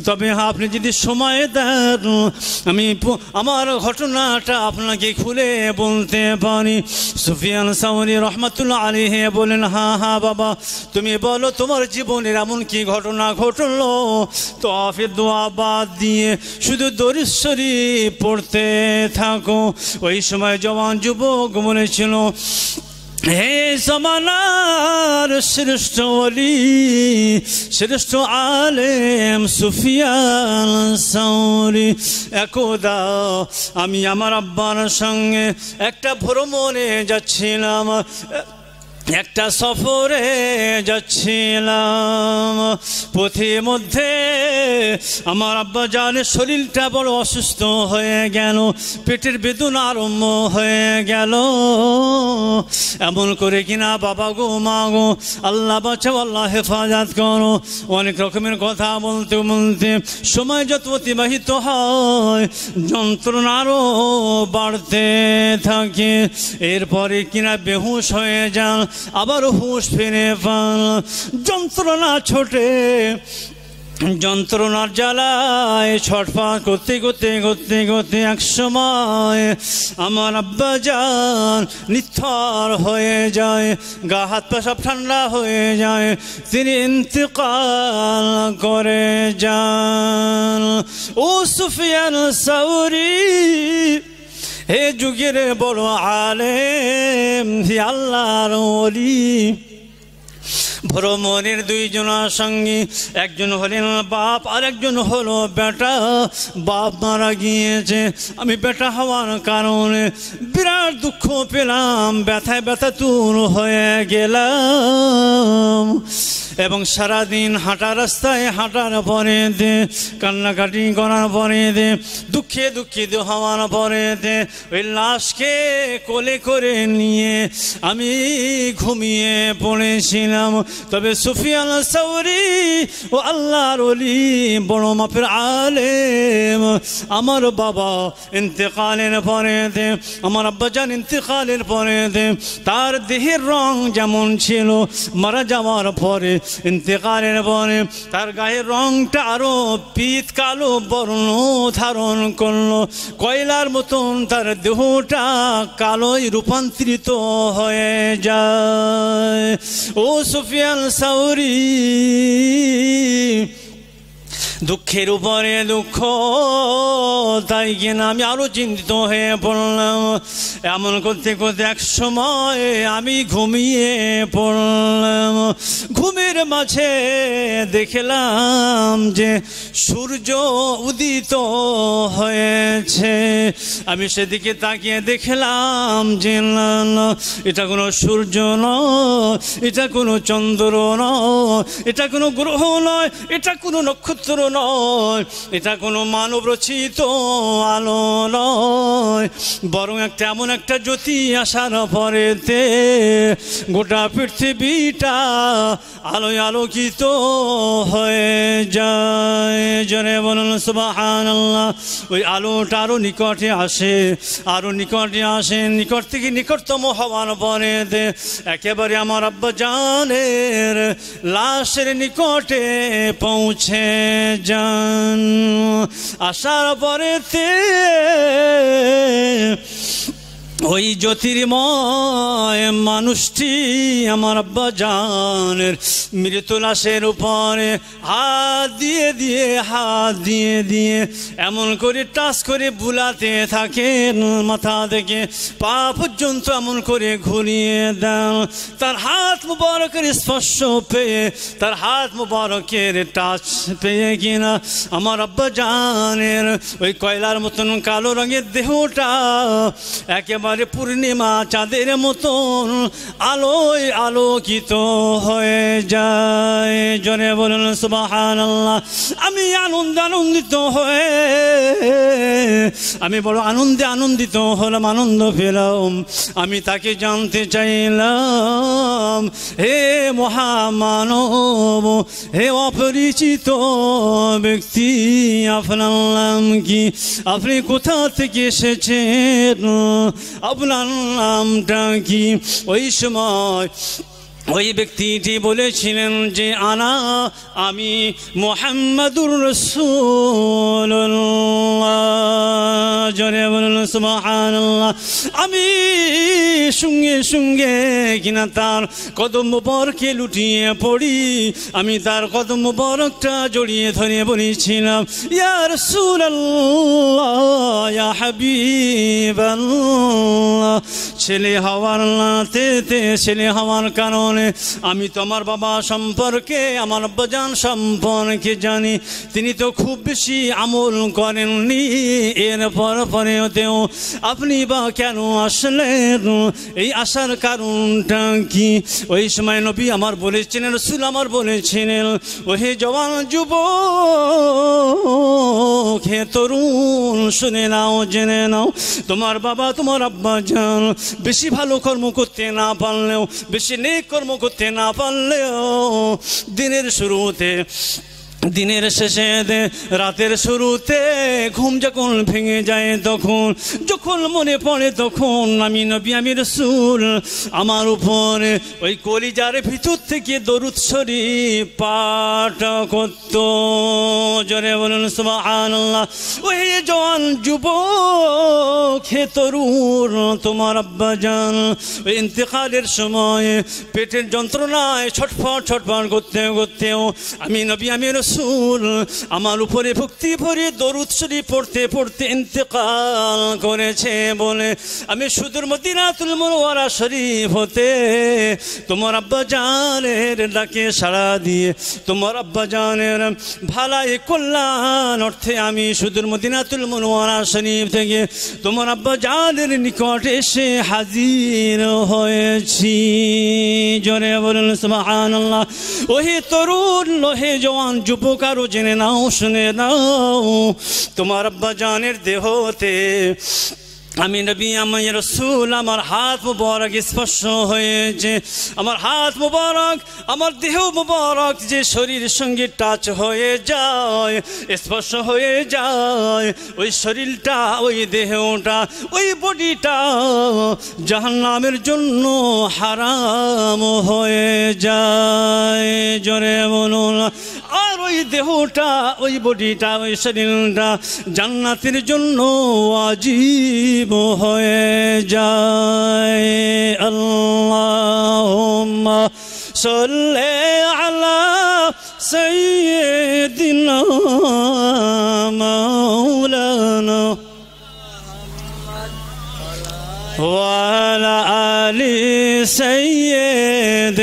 তবে আপনি যদি সময় দেন আমি আমার ঘটনাটা আপনাকে খুলে বলতে পারি। সুফিয়ান সাউরি রহমাতুল্লাহ আলাইহি বলেন, হ্যাঁ হ্যাঁ বাবা, তুমি বলো তোমার জীবনের এমন কি ঘটনা ঘটলো। তো আফের দোয়া বাদ দিয়ে শুধু দরুদ শরীফ পড়তে থাকো। ওই সময় জওয়ান যুবক বলেছিল, হে জমানার শ্রেষ্ঠ ওলি, শ্রেষ্ঠ আলেম সুফিয়ান সাউরি, একদা আমি আমার আব্বার সঙ্গে একটা ভ্রমণে যাচ্ছিলাম, একটা সফরে যাচ্ছিলাম। পথের মধ্যে আমার আব্বা জানের শরীরটা বড় অসুস্থ হয়ে গেল, পেটের বেদনা আরম্ভ হয়ে গেল। এমন করে কিনা বাবা গো মা গো, আল্লাহ বাঁচাও, আল্লাহ হেফাজত করো, অনেক রকমের কথা বলতে বলতে সময় যত অতিবাহিত হয় যন্ত্রণা আরও বাড়তে থাকে। এরপরে কিনা বেহুশ হয়ে যান, আবার হুঁশ ফিরে পান। যন্ত্রণা ছোটে, যন্ত্রণার জ্বালায় ছটফট করতে করতে করতে করতে এক সময় আমার আব্বা জান নিথর হয়ে যায়, গা হাত পা সব ঠান্ডা হয়ে যায়, তিনি ইন্তেকাল করে যান। ও সুফিয়ান সাউরি, হে যুগের বড় আলেম, হে আল্লাহর ওলি। ভ্রমণের দুইজনের সঙ্গে একজন হলেন বাপ আর একজন হলো বেটা। বাপ মারা গিয়েছে, আমি বেটা হওয়ার কারণে বিরাট দুঃখ পেলাম, ব্যথায় ব্যথাতুর হয়ে গেলাম। এবং সারাদিন হাঁটা রাস্তায় হাঁটার পরে দে, কান্নাকাটি করার পরে দে, দুঃখে দুঃখিত হওয়ার পরে দে, ওই লাশকে কোলে করে নিয়ে আমি ঘুমিয়ে পড়েছিলাম। তবে সুফিয়ান সাউরি ও আল্লাহর ওলি, বড় মাপের আলেম, আমার বাবা ইন্তেকালের পরে দে, আমার আব্বাজান ইন্তেকালের পরে দে, তার দেহের রং যেমন ছিল মারা যাওয়ার পরে, ইন্তেকালের পরে তার গায়ের রংটা আরো পিত কালো বর্ণ ধারণ করলো, কয়লার মতন তার দেহটা কালোয় রূপান্তরিত হয়ে যায়। ও সুফিয়ান সাউরি, দুঃখের উপরে দুঃখ, তাই কিনা আমি আরো চিন্তিত হয়ে পড়লাম। এমন করতে করতে এক সময় আমি ঘুমিয়ে পড়লাম। ঘুমের মাঝে দেখলাম যে সূর্য উদিত হয়েছে। আমি সেদিকে তাকিয়ে দেখলাম যে না, এটা কোনো সূর্য নয়, এটা কোনো চন্দ্র নয়, এটা কোনো গ্রহ নয়, এটা কোনো নক্ষত্র নয়, এটা কোনো মানব রচিত আলো নয়, বরং একটা এমন একটা জ্যোতি আসার পরেতে গোটা পৃথিবীটা আলোয় আলোকিত হয়ে যায়। জনে বলুন সুবহানাল্লাহ। ওই আলোটা আরো নিকটে আসে, আরো নিকটে আসে, নিকট থেকে নিকটতম হওয়ার পরেতে একেবারে আমার আব্বা জানের লাশের নিকটে পৌঁছে যান। আসার পরেতে ওই জ্যোতির্ময় মানুষটি আমার আব্বা জানের মৃত লাশের উপরে হাত দিয়ে দিয়ে হাত দিয়ে দিয়ে এমন করে টাচ করে বুলাতে থাকেন, মাথা থেকে পা পর্যন্ত এমন করে ঘুরিয়ে দেন। তার হাত মুবারকের স্পর্শ পেয়ে, তার হাত মুবারকের টাচ পেয়ে কিনা আমার আব্বা জানের ওই কয়লার মতন কালো রঙের দেহটা একেবারে একেবারে পূর্ণিমা চাঁদের মতন আলোয় আলোকিত হয়ে যায়। জোরে বলুন সুবহানাল্লাহ। আমি আনন্দিত হয়ে আমি বড় আনন্দিত হলাম, আনন্দ পেলাম। আমি তাকে জানতে চাইলাম, হে মহামানব, হে অপরিচিত ব্যক্তি, আপনার নাম কি? আপনি কোথা থেকে এসেছেন? আপনার নামটা কি? ওই সময় ওই ব্যক্তিটি বলেছিলেন যে আমি মুহাম্মাদুর রাসূলুল্লাহ। জোরে বলুন সুবহানাল্লাহ। আমি সঙ্গে সঙ্গে কিনা তার কদম মোবারকে লুটিয়ে পড়ি, আমি তার কদম মোবারকটা জড়িয়ে ধরে বলেছিলাম, ইয়া রাসূলুল্লাহ, ইয়া হাবিবাল্লাহ। ছেলে হওয়ার নাতে, ছেলে হওয়ার কারণে আমি তোমার বাবা সম্পর্কে, আমার আব্বাজান সম্পর্কে জানি। তিনি তো খুব বেশি আমল করেননি, পরেও আপনি বা কেন আসলেন? এই আসার কারণটা কি? ওই সময় নবী আমার বলেছিলেন, রাসূল আমার বলেছিলেন, ওহে জওয়ান যুবক, হে তরুণ, শুনে নাও, জেনে নাও, তোমার বাবা তোমার আব্বাজান বেশি ভালো কর্ম করতে না পারলেও, বেশি নেক কর্ম করতে না পারলেও, দিনের শুরুতে, দিনের শেষে, রাতের শুরুতে ঘুম যখন ভেঙে যায়, তখন যখন মনে পড়ে, তখন আমি নবী, আমি রাসূল আমার উপরে ওই কলিজার ভিতর থেকে দরুদ শরীফ পাঠ করত। জোরে বলুন সুবহানাল্লাহ। ওই জওয়ান যুবক, হে তরুণ, তোমার আব্বাজান ওই ইন্তেকালের সময় পেটের যন্ত্রণায় ছটফট করতে করতেও আমি নবী, আমি রাসূল আমার উপরে ভক্তি ভরে দরুদ শরীফ পড়তে পড়তে ইন্তেকাল করেছে বলে আমি সুদূর মদিনাতুল মুনাওয়ারা শরীফ হতে তোমার আব্বাজানের ডাকে সাড়া দিয়ে, তোমার আব্বাজানের ভালাই কল্যাণ অর্থে আমি সুদূর মদিনাতুল মুনাওয়ারা শরীফ থেকে তোমার আব্বাজানের নিকট এসে হাজির হয়েছি। জোরে বলুন সুবহানাল্লাহ। ওহে তরুণ, ওহে জওয়ান যুবক, আরো জেনে নাও, শুনে নাও, তোমার আব্বাজানের দেহতে আমি নবী, আমি রাসূল আমার হাত মুবারক স্পর্শ হয়েছে। আমার হাত মুবারক, আমার দেহ মুবারক যে শরীরের সঙ্গে টাচ হয়ে যায়, স্পর্শ হয়ে যায়, ওই শরীরটা, ওই দেহটা, ওই বডিটা জাহান্নামের জন্য হারাম হয়ে যায়। জোরে বলুন। আর ওই দেহটা, ওই বডিটা, ওই শরীরটা জান্নাতের জন্য ওয়াজিব হয়ে যায়। আল্লাহুম্মা সাল্লি আলা সাইয়্যিদিনা মাওলানা ওয়া আলা আলি সাইয়্যিদিনা।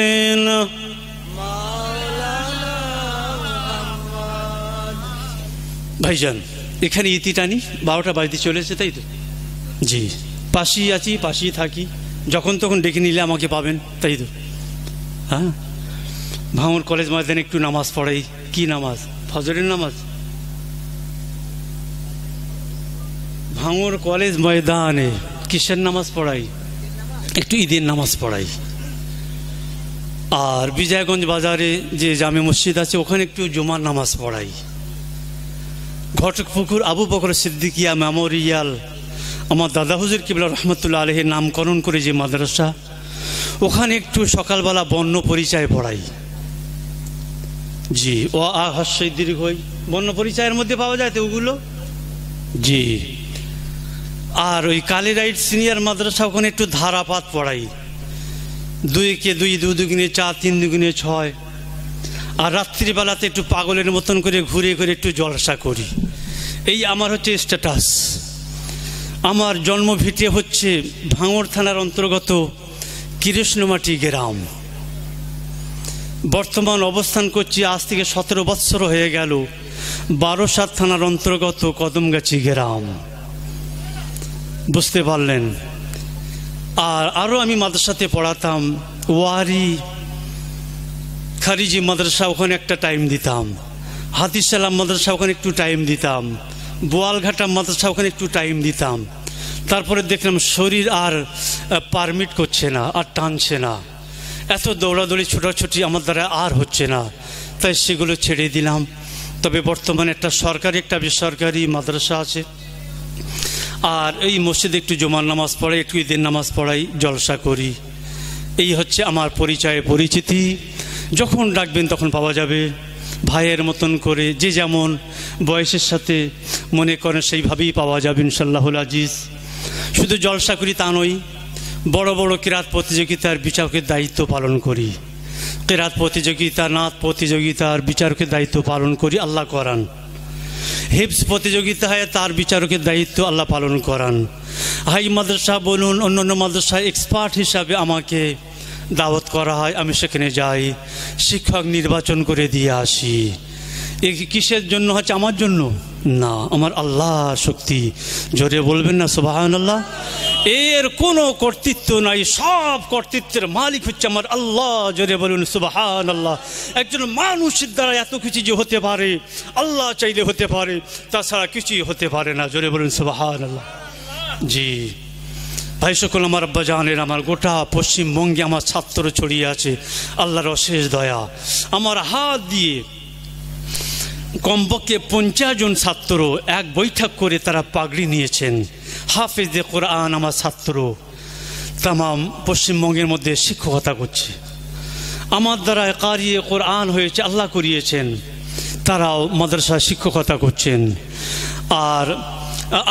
ভাইজান, এখানে ইতি টানি, 12টা বাজতে চলেছে, তাই তো? জি, পাশেই আছি, পাশেই থাকি, যখন তখন ডেকে নিলে আমাকে পাবেন, তাই তো? হ্যাঁ, ভাঙড় কলেজ ময়দানে একটু নামাজ পড়াই। কি নামাজ? ফজরের নামাজ। ভাঙড় কলেজ ময়দানে কিসের নামাজ পড়াই? একটু ঈদের নামাজ পড়াই। আর বিজয়গঞ্জ বাজারে যে জামে মসজিদ আছে, ওখানে একটু জুমার নামাজ পড়াই। ঘটকপুকুর আবু বকর সিদ্দিকিয়া মেমোরিয়াল, আমার দাদা হুজুর কিবলা রহমতুল্লাহ আলাইহির নামকরণ করে যে মাদ্রাসা, ওখানে একটু সকালবেলা বর্ণ পরিচয় পড়াই। জি, ও আ হস্যই দীর্ঘই বর্ণ পরিচয়ের মধ্যে পাওয়া যায় তো ওগুলো। জি, আর ওই কালীরাইট সিনিয়র মাদ্রাসা, ওখানে একটু ধারাপাত পড়াই। 2 কে 2, 2 দুগুণে 4, 3 দুগুণে 6। আর রাত্রিবেলাতে একটু পাগলের মতন করে ঘুরে ঘুরে একটু জলসা করি। এই আমার হচ্ছে স্ট্যাটাস। আমার জন্মভিটে হচ্ছে ভাঙড় থানার অন্তর্গত কৃষ্ণমাটি গ্রাম। বর্তমান অবস্থান করছি আজ থেকে 17 বৎসর হয়ে গেল বারোসাত থানার অন্তর্গত কদমগাছি গ্রাম। বুঝতে পারলেন? আর আরও আমি মাদ্রাসাতে পড়াতাম, ওয়ারি খারিজি মাদ্রাসা, ওখানে একটা টাইম দিতাম। হাতিস সালাম মাদ্রাসা, ওখানে একটু টাইম দিতাম। বোয়ালঘাটা মাদ্রাসা, ওখানে একটু টাইম দিতাম। তারপরে দেখলাম শরীর আর পারমিট করছে না, আর টানছে না, এত দৌড়াদৌড়ি ছোটাছুটি আমার দ্বারা আর হচ্ছে না, তাই সেগুলো ছেড়ে দিলাম। তবে বর্তমানে একটা সরকারি একটা বেসরকারি মাদ্রাসা আছে, আর এই মসজিদে একটু জুমার নামাজ পড়াই, একটু ঈদের নামাজ পড়াই, জলসা করি। এই হচ্ছে আমার পরিচয় পরিচিতি। যখন ডাকবেন তখন পাওয়া যাবে, ভাইয়ের মতন করে, যে যেমন বয়সের সাথে মনে করেন সেইভাবেই পাওয়া যাবে ইনশাআল্লাহুল আজিজ। শুধু জলসা করি তা নয়, বড় বড় কিরাত প্রতিযোগিতার বিচারকের দায়িত্ব পালন করি। কিরাত প্রতিযোগিতা, নাত প্রতিযোগিতার বিচারকের দায়িত্ব পালন করি, আল্লাহ করান। হিফজ প্রতিযোগিতা হয়, তার বিচারকের দায়িত্ব আল্লাহ পালন করান। হাই মাদ্রাসা বলুন, অন্যান্য মাদ্রাসায় এক্সপার্ট হিসাবে আমাকে দাওয়াত করা হয়, আমি সেখানে যাই, শিক্ষক নির্বাচন করে দিয়ে আসি। এ কিসের জন্য হচ্ছে? আমার জন্য না, আমার আল্লাহর শক্তি। জোরে বলবেন না সুবহানাল্লাহ। এর কোনো কর্তৃত্ব নাই, সব কর্তৃত্বের মালিক হচ্ছে আমার আল্লাহ। জোরে বলুন সুবহানাল্লাহ। একজন মানুষের দ্বারা এত কিছু যে হতে পারে, আল্লাহ চাইলে হতে পারে, তাছাড়া কিছুই হতে পারে না। জোরে বলুন সুবহানাল্লাহ। জি ভাই সকল, আমার আব্বা জানেন, আমার গোটা পশ্চিমবঙ্গে আমার ছাত্র ছড়িয়ে আছে, আল্লাহর অশেষ দয়া। আমার হাত দিয়ে কমপক্ষে 50 জন ছাত্র এক বৈঠক করে তারা পাগড়ি নিয়েছেন। হাফেজে কোরআন আমার ছাত্র তামাম পশ্চিমবঙ্গের মধ্যে শিক্ষকতা করছে। আমার দ্বারা কারিয়ে কোরআন হয়েছে, আল্লাহ করিয়েছেন, তারাও মাদ্রাসা শিক্ষকতা করছেন। আর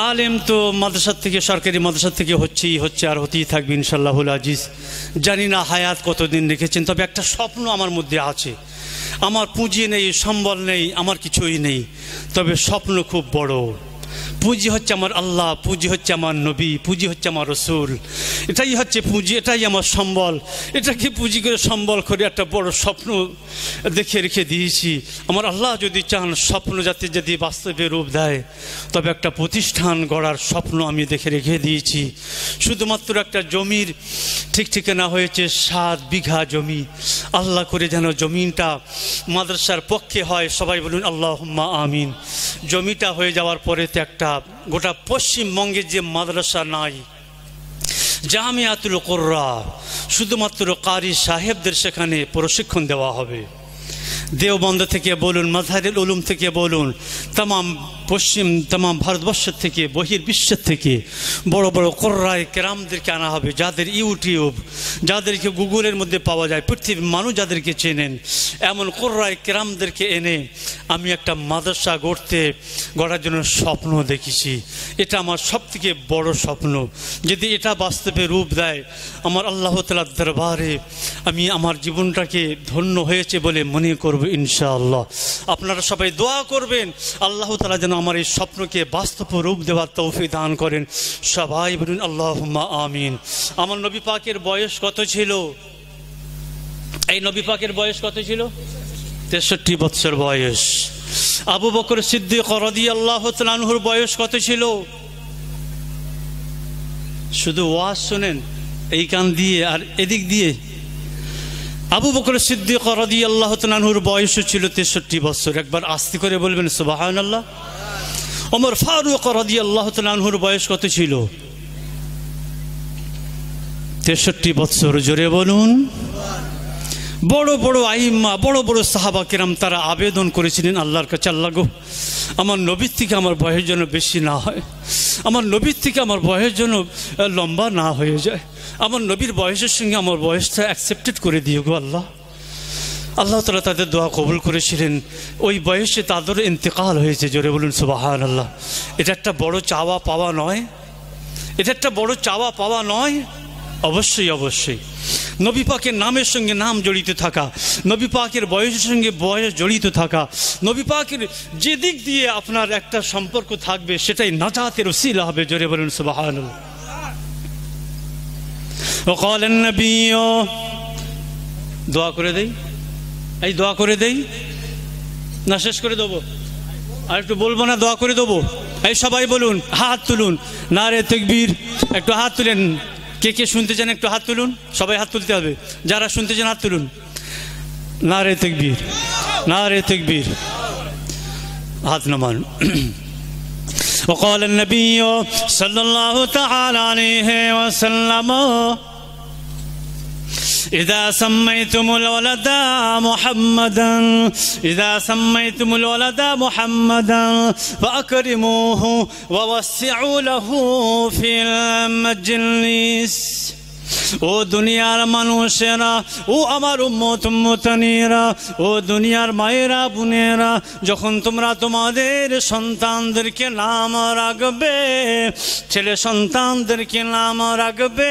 আলেম তো মাদ্রাসার থেকে, সরকারি মাদ্রাসার থেকে হচ্ছে আর হতেই থাকবে ইনশাআল্লাহুল আজিজ। জানি না হায়াত কতদিন রেখেছেন, তবে একটা স্বপ্ন আমার মধ্যে আছে। আমার পুঁজি নেই, সম্বল নেই, আমার কিছুই নেই, তবে স্বপ্ন খুব বড়। পুঁজি হচ্ছে আমার আল্লাহ, পুঁজি হচ্ছে আমার নবী, পুঁজি হচ্ছে আমার রসুল। এটাই হচ্ছে পুঁজি, এটাই আমার সম্বল। এটাকে পুঁজি করে সম্বল করে একটা বড় স্বপ্ন দেখে রেখে দিয়েছি। আমার আল্লাহ যদি চান স্বপ্ন যাতে যদি বাস্তবে রূপ দেয়, তবে একটা প্রতিষ্ঠান গড়ার স্বপ্ন আমি দেখে রেখে দিয়েছি। শুধুমাত্র একটা জমির ঠিক ঠিকানা হয়েছে 7 বিঘা জমি। আল্লাহ করে যেন জমিনটা মাদ্রাসার পক্ষে হয়, সবাই বলুন আল্লাহুম্মা আমিন। জমিটা হয়ে যাওয়ার পরে তো একটা গোটা পশ্চিমবঙ্গে যে মাদ্রাসা নাই, জামিয়াতুল কুররা, শুধুমাত্র কারি সাহেবদের সেখানে প্রশিক্ষণ দেওয়া হবে। দেওবন্দ থেকে বলুন, মাজহারুল উলুম থেকে বলুন, তামাম ভারতবর্ষের থেকে, বহির্বিশ্বের থেকে বড় বড় কোরআয়ে কেরামদেরকে আনা হবে, যাদের ইউটিউব, যাদেরকে গুগলের মধ্যে পাওয়া যায়, পৃথিবীর মানুষ যাদেরকে চেনেন, এমন কোরআয়ে কেরামদেরকে এনে আমি একটা মাদ্রাসা গড়ার জন্য স্বপ্ন দেখেছি। এটা আমার সবথেকে বড় স্বপ্ন। যদি এটা বাস্তবে রূপ দেয়, আমার আল্লাহ তাআলার দরবারে আমি আমার জীবনটাকে ধন্য হয়েছে বলে মনে করব ইনশাআল্লাহ। আপনারা সবাই দোয়া করবেন, আল্লাহ তাআলা যেন আমার এই স্বপ্নকে বাস্তব রূপ দেওয়ার তৌফিক দান করেন। সবাই বলুন আল্লাহুম্মা আমিন। আমার নবী পাকের বয়স কত ছিল? এই নবী পাকের বয়স কত ছিল? 63 বছর বয়স। আবু বকর সিদ্দিক রাদিয়াল্লাহু তাআলা আনহুর বয়স কত ছিল? শুধু ওয়াজ শুনেন এই কান দিয়ে আর এদিক দিয়ে। আবু বকর সিদ্দিক রাদিয়াল্লাহু তাআলা আনহুর বয়স ছিল 63 বছর। একবার আস্তে করে বলবেন সুবহানাল্লাহ। ওমর ফারুক রাদিয়াল্লাহু তাআলা আনহুর বয়স কত ছিল? 63 বছর। জোরে বলুন। বড় বড় আইম্মা, বড় বড় সাহাবা কিরাম তারা আবেদন করেছিলেন আল্লাহর কাছে, আল্লাহ গো, আমার নবীর থেকে আমার বয়স যেন বেশি না হয়, আমার নবীর থেকে আমার বয়স যেন লম্বা না হয়ে যায়, আমার নবীর বয়সের সঙ্গে আমার বয়সটা অ্যাকসেপ্টেড করে দিও গো আল্লাহ। আল্লাহ তাআলা তাদের দোয়া কবুল করেছিলেন। ওই বয়সে তাদের ইন্তেকাল হয়েছে। জোরে বলুন সুবহানাল্লাহ। এটা একটা বড় চাওয়া পাওয়া নয়? এটা একটা বড় চাওয়া পাওয়া নয়? অবশ্যই অবশ্যই। নবী পাকের নামের সঙ্গে নাম জড়িত থাকা, নবী পাকের বয়সের সঙ্গে বয়স জড়িত থাকা, নবী পাকের যে দিক দিয়ে আপনার একটা সম্পর্ক থাকবে সেটাই নাজাতের ওসিলা হবে। জোরে বলুন সুবহানাল্লাহ। وقال النبي, দোয়া করে দেই, এই দোয়া করে দেই না শেষ করে দেবো? আর একটু বলবো না, দোয়া করে দেবো? এই সবাই বলুন, হাত তুলুন, নারে তাকবীর। একটু হাত তুলেন, কে কে শুনতে চান একটু হাত তুলুন, সবাই হাত তুলতে হবে, যারা শুনতে চান হাত তুলুন। নারে তাকবীর, নারে তাকবীর, হাত নামান। وقال النبي صلى الله تعالى عليه وسلم إذا سميتم الولد محمدا إذا سميتم الولد محمدا فأكرموه ووسعوا له في المجلس। ও দুনিয়ার মানুষেরা, ও আমার উম্মত উম্মতানিরা, ও দুনিয়ার মায়েরা বোনেরা, যখন তোমরা তোমাদের সন্তানদেরকে নাম রাখবে, ছেলে সন্তানদেরকে নাম রাখবে,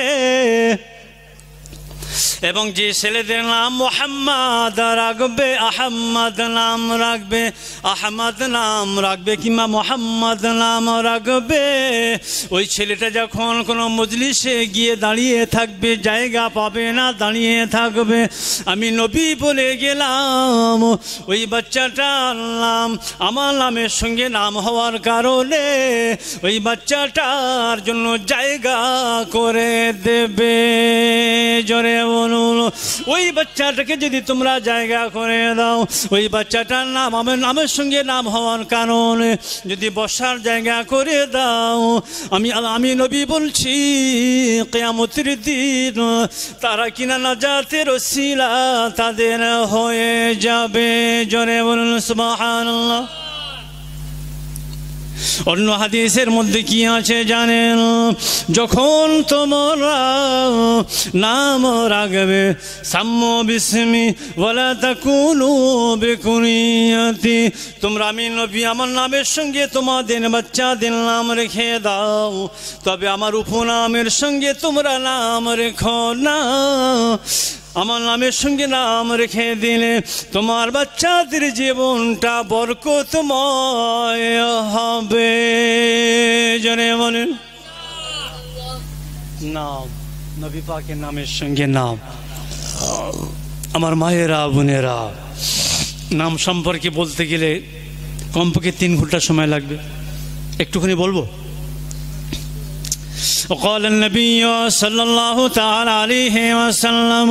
এবং যে ছেলেদের নাম মুহাম্মদ রাখবে, আহমদ নাম রাখবে, আহমদ নাম রাখবে কিংবা মুহাম্মদ নাম রাখবে, ওই ছেলেটা যখন কোনো মজলিসে গিয়ে দাঁড়িয়ে থাকবে, জায়গা পাবে না, দাঁড়িয়ে থাকবে, আমি নবী বলে গেলাম ওই বাচ্চাটার নাম আমার নামের সঙ্গে নাম হওয়ার কারণে ওই বাচ্চাটার জন্য জায়গা করে দেবে। জোরে বলুন, ওই বাচ্চাটাকে যদি তোমরা জায়গা করে দাও, ওই বাচ্চাটার নাম আমার নামের সঙ্গে নাম হওয়ার কারণে যদি বসার জায়গা করে দাও, আমি নবী বলছি কিয়ামতের দিন তারা কিনা নাজাতের ওসিলা তাদের হয়ে যাবে। জোরে বলুন সুবহানাল্লাহ। অন্য হাদিসের মধ্যে কি আছে জানেন? যখন তোমরা নাম রাখবে, সাম্মু বিসমি ওয়ালা তাকুনু বিকুনিয়াতি, তোমরা আমি নবী আমার নামের সঙ্গে তোমাদের বাচ্চাদের নাম রেখে দাও, তবে আমার উপনামের সঙ্গে তোমরা নাম রেখো না। আমার নামের সঙ্গে নাম রেখে দিলে তোমার বাচ্চাদের জীবনটা বরকতময় হবে। জনে বলেন নাম, নবী পাকের নামের সঙ্গে নাম। আমার মায়েরা বোনেরা, নাম সম্পর্কে বলতে গেলে কমপক্ষে 3 ঘন্টা সময় লাগবে, একটুখানি বলবো। وقال النبي صلى الله تعالى عليه وسلم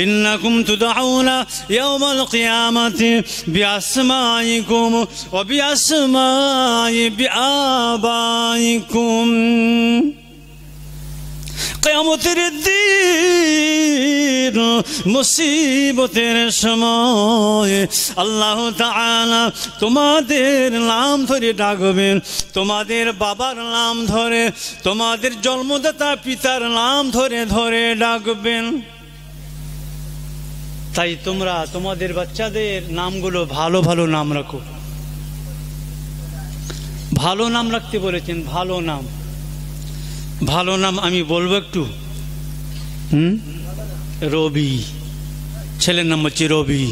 إنكم تدعون يوم القيامة بأسمائكم وبأسماء آبائكم। কিয়ামতের দিন মুসিবতের সময় আল্লাহ তাআলা তোমাদের নাম ধরে ডাকবেন, তোমাদের বাবার নাম ধরে, তোমাদের জন্মদাতা পিতার নাম ধরে ধরে ডাকবেন। তাই তোমরা তোমাদের বাচ্চাদের নামগুলো ভালো ভালো নাম রাখো। ভালো নাম রাখতে বলেছেন, ভালো নাম। ভালো নাম আমি বলবো একটু। রবি, ছেলের নাম হচ্ছে রবি,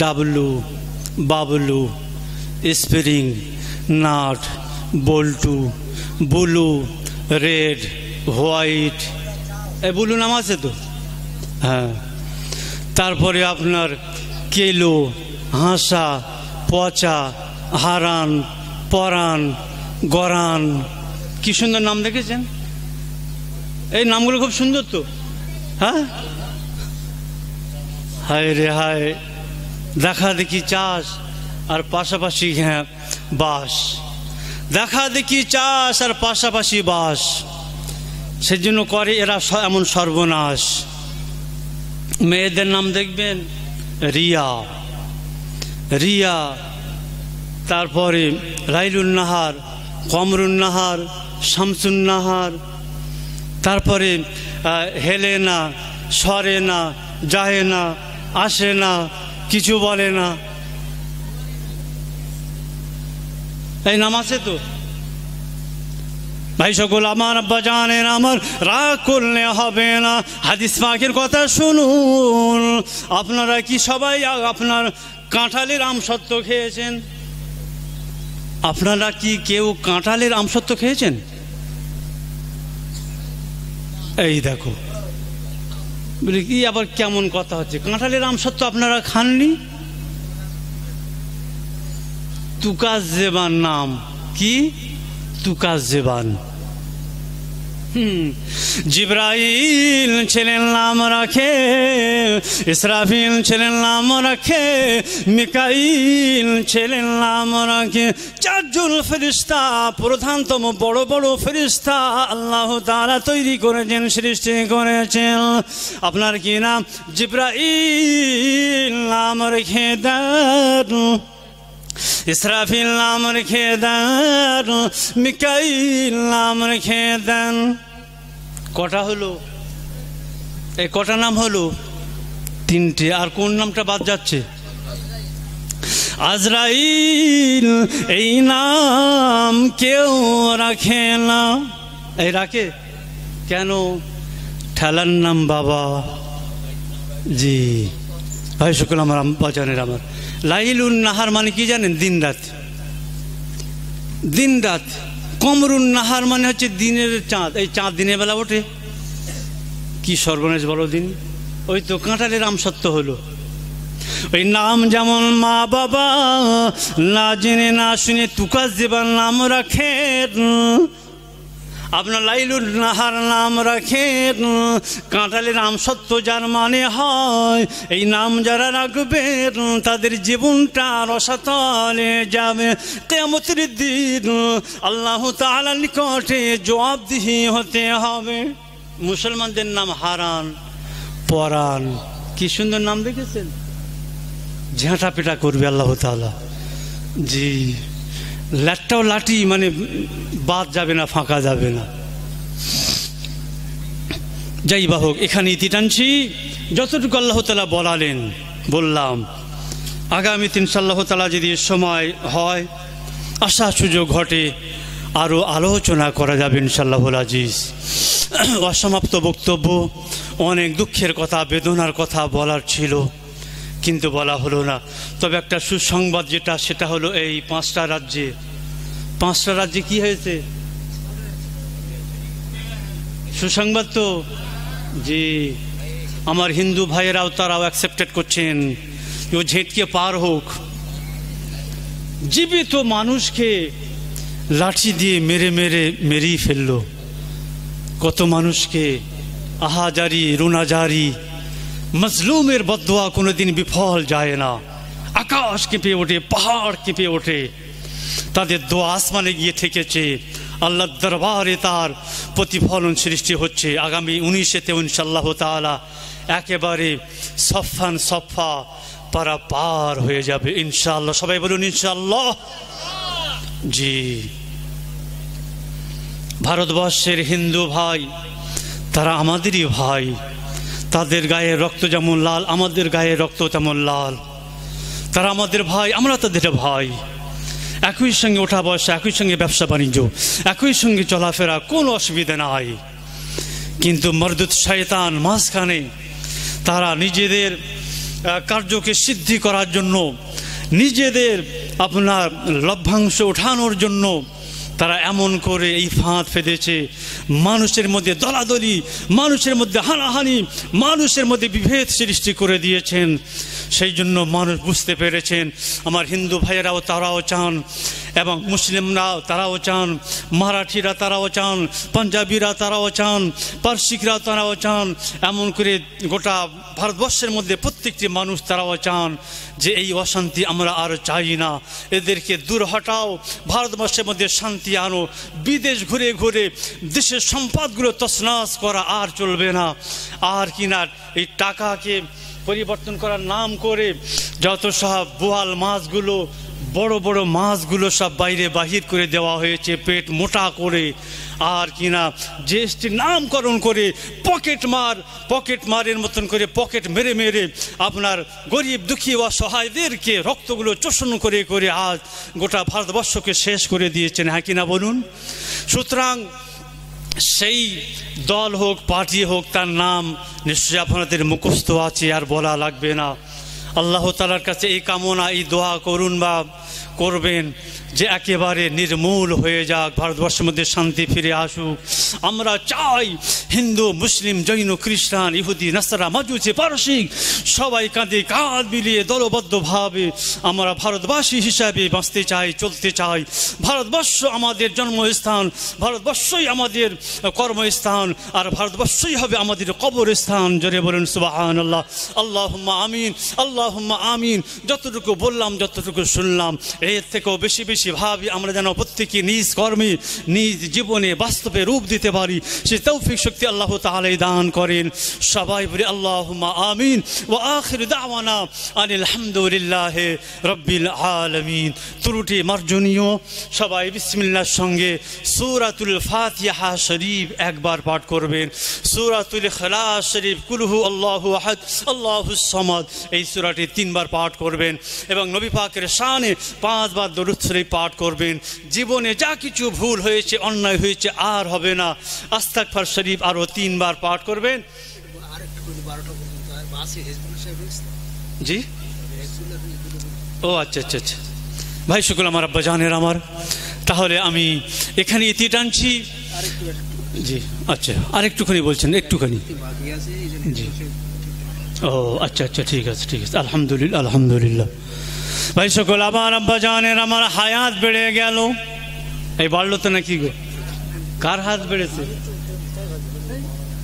ডাবলু, বাবলু, স্প্রিং, নাট, বল্টু, বুলু, রেড, হোয়াইট, এই বুলু নাম আছে তো? হ্যাঁ। তারপরে আপনার কেলো, হাসা, পচা, হারান, পরান, গরান, কি সুন্দর নাম দেখেছেন? এই নামগুলো খুব সুন্দর তো। হ্যাঁ, হায় রে হায়, দেখা দেখি চাষ আর পাশাপাশি বাস, দেখা দেখি চাষ আর পাশাপাশি বাস, সেজন্য করে এরা এমন সর্বনাশ। মেয়েদের নাম দেখবেন রিয়া, রিয়া, তারপরে রাইলুন নাহার, কমরুন নাহার, শামসুন নাহার, তারপরে হেলে না, সরে না, যায় না, আসে না, কিছু বলে না, এই নাম আছে তো? ভাই সকল আমার আব্বা জানেন, আমার রাগ করলে হবে না, হাদিস পাকের কথা শুনুন। আপনারা কি সবাই আপনার কাঁঠালের আমসত্ব খেয়েছেন? আপনারা কি কেউ কাঁঠালের আমসত্ব খেয়েছেন? এই দেখো, বলি কি আবার কেমন কথা হচ্ছে, কাঁঠালের আমসত্ব আপনারা খাননি? তুকাজ্জেবান নাম কি? তুকাজ্জেবান। জিবরাইল ছেলের নাম রাখে, ইসরাফিল ছেলের নাম রাখে, মিকাইল ছেলের নাম রাখে। চারজন ফেরেশতা, প্রধানতম বড় বড় ফেরেশতা আল্লাহ তাআলা তৈরি করেছেন, সৃষ্টি করেছেন। আপনার কি নাম? জিবরাইল নাম রেখে দেন, ইসরাফিল নাম রেখে দেন, মিকাইল নাম রেখে দেন। কটা হলো? এই কটা নাম হলো? তিনটে। আর কোন নামটা বাদ যাচ্ছে? আজরাইল। এই নাম কেউ রাখে না। এই রাখে কেন? ঠেলার নাম বাবা। জি ভাই শুকুর আমার বাজানের আমার। লাইলুন নাহার মানে কি জানেন? দিন রাত। দিন রাত। কমরুন নাহার মানে হচ্ছে দিনের চাঁদ। এই চাঁদ দিনের বেলা ওঠে। কি সর্বনাশ বলো দিন। ওই তো কাঁঠালের আমসত্ব হলো। ওই নাম যেমন মা বাবা না জেনে না শুনে তুকাজ দেবার নাম রাখেন, আপনার লাইলুন নাহার নাম রাখেন। কাঁঠালের আমসত্ব যার মানে হয়, এই নাম যারা রাখবেন তাদের জীবনটা রসাতলে যাবে। কিয়ামতের দিন আল্লাহ তাআলার নিকটে জবাবদিহি হতে হবে। মুসলমানদের নাম হারান, পরান। কি সুন্দর নাম দেখেছেন? ঝাঁটা পেটা করবে আল্লাহ তাআলা। জি, লাটটাও লাঠি, মানে বাদ যাবে না, ফাঁকা যাবে না। যাই বা হোক, এখানে ইতি টানছি। যতটুকু আল্লাহ তাআলা বলালেন বললাম। আগামীতে ইনশাআল্লাহ তাআলা যদি সময় হয়, আশা সুযোগ ঘটে, আরও আলোচনা করা যাবে ইনশাআল্লাহুল আজিজ। অসমাপ্ত বক্তব্য, অনেক দুঃখের কথা, বেদনার কথা বলার ছিল, কিন্তু বলা হলো না। তবে একটা সুসংবাদ যেটা, সেটা হলো এই পাঁচটা রাজ্যে কি হয়েছে? সুসংবাদ তো। জি, আমার হিন্দু ভাইয়েরাও তারাও অ্যাকসেপ্টেড করছেন। ও ঝেঁটকে পার হোক। জীবিত মানুষকে লাঠি দিয়ে মেরেই ফেললো। কত মানুষকে আহাজারি রুনাজারি। মজলুমের বদদুয়া কোনোদিন বিফল যায় না। আকাশ কেঁপে ওঠে, পাহাড় কেঁপে ওঠে, তাদের দোয়া আসমানে গিয়ে ঠেকেছে। আল্লাহর দরবারে তার প্রতিফলন সৃষ্টি হচ্ছে। আগামী 19-এতে ইনশাআল্লাহ তাআলা একেবারে সফান সফা পারা পার হয়ে যাবে ইনশাআল্লাহ। সবাই বলুন ইনশাআল্লাহ। জি, ভারতবর্ষের হিন্দু ভাই তারা আমাদেরই ভাই। তাদের গায়ে রক্ত যেমন লাল, আমাদের গায়ে রক্ত তেমন লাল। তারা আমাদের ভাই, আমরা তাদের ভাই। একই সঙ্গে ওঠা বসা, একই সঙ্গে ব্যবসা বাণিজ্য, একই সঙ্গে চলাফেরা, কোনো অসুবিধা নাই। কিন্তু মরদুদ শয়তান মাঝখানে, তারা নিজেদের কার্যকে সিদ্ধি করার জন্য, নিজেদের আপনার লভ্যাংশ ওঠানোর জন্য তারা এমন করে এই ফাঁদ ফেঁদেছে। মানুষের মধ্যে দলাদলি, মানুষের মধ্যে হানাহানি, মানুষের মধ্যে বিভেদ সৃষ্টি করে দিয়েছেন। সেই জন্য মানুষ বুঝতে পেরেছেন, আমার হিন্দু ভাইয়েরাও তারাও চান, এবং মুসলিমরাও তারাও চান, মারাঠিরা তারাও চান, পাঞ্জাবিরা তারাও চান, পার্সিকরা তারাও চান, এমন করে গোটা ভারতবর্ষের মধ্যে প্রত্যেকটি মানুষ তারাও চান যে এই অশান্তি আমরা আর চাই না। এদেরকে দূর হটাও, ভারতবর্ষের মধ্যে শান্তি আনো। বিদেশ ঘুরে ঘুরে দেশের সম্পদগুলো তছনছ করা আর চলবে না। আর কিনা এই টাকাকে পরিবর্তন করার নাম করে যত সব বোয়াল মাছগুলো, বড় বড় মাছগুলো সব বাইরে বাহির করে দেওয়া হয়েছে পেট মোটা করে। আর কিনা জিএসটি নামকরণ করে পকেট মারের মতন করে পকেট মেরে মেরে আপনার গরিব দুঃখী অসহায়দেরকে রক্তগুলো চোষণ করে করে আজ গোটা ভারতবর্ষকে শেষ করে দিয়েছেন। হ্যাঁ কিনা বলুন? সুতরাং সেই দল হোক, পার্টি হোক, তার নাম নিশ্চয়ই আপনাদের মুখস্থ আছে, আর বলা লাগবে না। আল্লাহ তাআলার কাছে এই কামনা, এই দোয়া করুন বা করবেন যে একেবারে নির্মূল হয়ে যাক, ভারতবর্ষের মধ্যে শান্তি ফিরে আসুক। আমরা চাই হিন্দু, মুসলিম, জৈন, খ্রিস্টান, ইহুদি, নাসারা, মাজুসি, পারসিক সবাই কাঁধে কাঁধ মিলিয়ে দলবদ্ধভাবে আমরা ভারতবাসী হিসাবে বাঁচতে চাই, চলতে চাই। ভারতবর্ষ আমাদের জন্মস্থান, ভারতবর্ষই আমাদের কর্মস্থান, আর ভারতবর্ষই হবে আমাদের কবরস্থান। জোরে বলেন সুবহানাল্লাহ, আল্লাহুম্মা আমিন, আল্লাহুম্মা আমিন। যতটুকু বললাম, যতটুকু শুনলাম, এর থেকেও বেশি বেশি ভাবি আমরা যেন প্রত্যেকে নিজ কর্মে, নিজ জীবনে বাস্তবে রূপ দিতে পারি, সে তৌফিক শক্তি আল্লাহ তাআলা দান করেন। সবাই বলি আল্লাহুম্মা আমিন। ওয়া আখিরু দাওয়ানা আনিল হামদুলিল্লাহি রাব্বিল আলামিন। ত্রুটি মার্জনীয়, সবাই বিসমিল্লাহর সঙ্গে সূরাতুল ফাতিহা শরীফ একবার পাঠ করবেন। সূরাতুল ইখলাস শরীফ, কুল হু আল্লাহু আহাদ আল্লাহুস সামাদ, এই সূরাটি 3 বার পাঠ করবেন এবং নবী পাকের শানে 5 বার দরুদ শরীফ পাঠ করবেন। জীবনে যা কিছু ভুল হয়েছে, অন্যায় হয়েছে, আর হবে না। আস্তাগফার শরীফ আরও 3 বার পাঠ করবেন। জি, ও আচ্ছা আচ্ছা আচ্ছা, ভাই শুকুল আমার আব্বা জানের আমার, তাহলে আমি এখানে ইতি টানছি। জি আচ্ছা, আরেকটুখানি বলছেন, একটুখানি। জি, ও আচ্ছা আচ্ছা, ঠিক আছে ঠিক আছে, আলহামদুলিল্লাহ আলহামদুলিল্লাহ। ভাই সকল আমার আব্বা জানের আমার হায়াত বেড়ে গেল। এই বাড়লো তো নাকি গো? কার হাত বেড়েছে?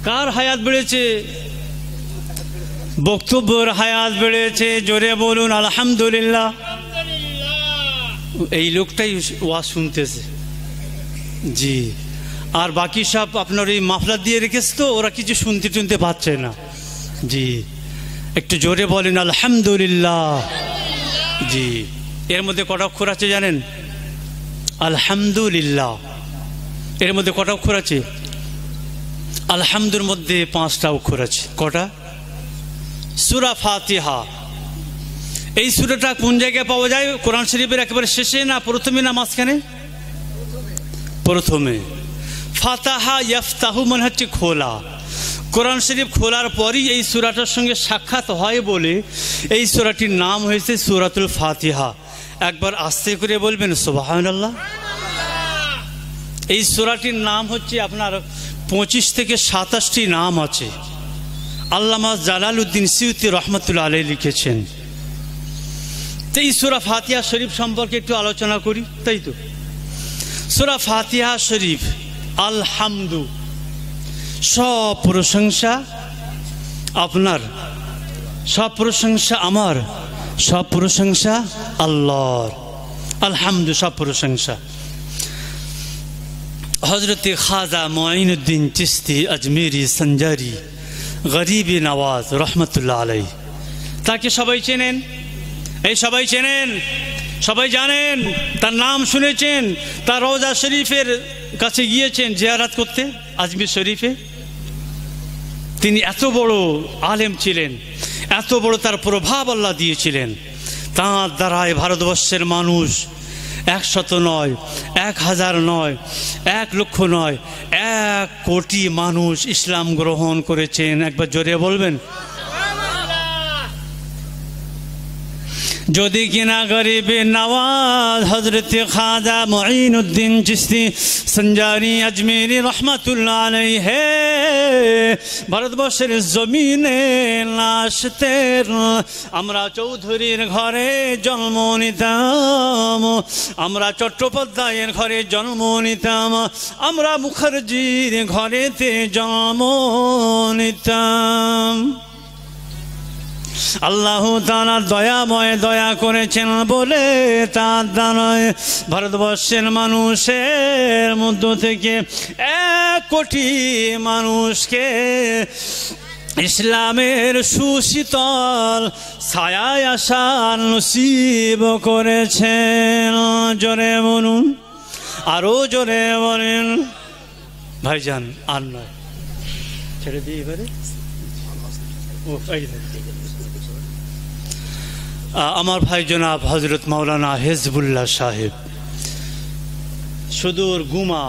কার হায়াত বেড়েছে? বক্তব্যের হায়াত বেড়েছে। জোরে বলুন আলহামদুলিল্লাহ। এই লোকটাই ওয়াজ শুনতেছে। জি, আর বাকি সব আপনার এই মাফলার দিয়ে রেখেছে, তো ওরা কিছু শুনতে টুনতে পাচ্ছে না। জি, একটু জোরে বলেন আলহামদুলিল্লাহ। জি, এর মধ্যে কটা অক্ষর আছে জানেন? আলহামদুলিল্লাহ এর মধ্যে কটা অক্ষর আছে? আলহামদুর মধ্যে 5টা অক্ষর আছে। কটা? সূরা ফাতিহা। এই সূরাটা কোন জায়গায় পাওয়া যায়? কোরআন শরীফের একেবারে শেষে না প্রথমে না মাঝখানে? প্রথমে। ফাতাহা ইয়াফতাহু মানে হচ্ছে খোলা। কোরআন শরীফ খোলার পরই এই সূরাটার সঙ্গে সাক্ষাৎ হয় বলে এই সূরাটির নাম হয়েছে সূরাতুল ফাতিহা। একবার আস্তে করে বলবেন সুবহানাল্লাহ। এই সূরাটির নাম হচ্ছে আপনার 25 থেকে 27টি নাম আছে। আল্লামা জালালউদ্দিন সিউতি রহমতুল্লাহ আলাইহি লিখেছেন। তো এই সূরা ফাতিহা শরীফ সম্পর্কে একটু আলোচনা করি, তাই তো? সূরা ফাতিহা শরীফ, আলহামদু, সব প্রশংসা আপনার, সব প্রশংসা আমার, সব প্রশংসা আল্লাহর। আলহামদু, সব প্রশংসা। হযরতে খাজা মুঈনুদ্দিন চিশতি আজমেরি সঞ্জারি গরিবি নওয়াজ রহমতুল্লাহ আলাইহি, তাকে সবাই চেনেন। এই সবাই চেনেন, সবাই জানেন, তার নাম শুনেছেন। তার রওজা শরীফের কাছে গিয়েছেন জিয়ারত করতে আজমির শরীফে। তিনি এত বড় আলেম ছিলেন, এত বড় তার প্রভাব আল্লাহ দিয়েছিলেন। তাঁর দ্বারায় ভারতবর্ষের মানুষ 100 নয়, 1000 নয়, 1 লক্ষ নয়, 1 কোটি মানুষ ইসলাম গ্রহণ করেছেন। একবার জোরে বলবেন। যদি কিনা গরিবে নওয়াজ হযরতে খাজা মুঈনুদ্দিন চিশতি সঞ্জারি আজমেরি রহমাতুল্লাহ আলাইহি ভারতবর্ষের জমিনে না আসতেন, আমরা চৌধুরীর ঘরে জন্ম নিতাম, আমরা চট্টোপাধ্যায়ের ঘরে জন্ম নিতাম, আমরা মুখার্জির ঘরেতে জন্ম নিতাম। আল্লাহ তাআলা দয়াময় দয়া করেছেন বলে তার দ্বারায় ভারতবর্ষের মানুষের মধ্য থেকে 1 কোটি মানুষকে ইসলামের সুশীতল ছায়ায় আসার নসিব করেছেন। জোরে বলুন, আরো জোরে বলেন। ভাইজান আর নয়, ছেড়ে দিই এবারে। আমার ভাই জনাব হজরত মাওলানা হেজবুল্লাহ সাহেব সুদূর গুমা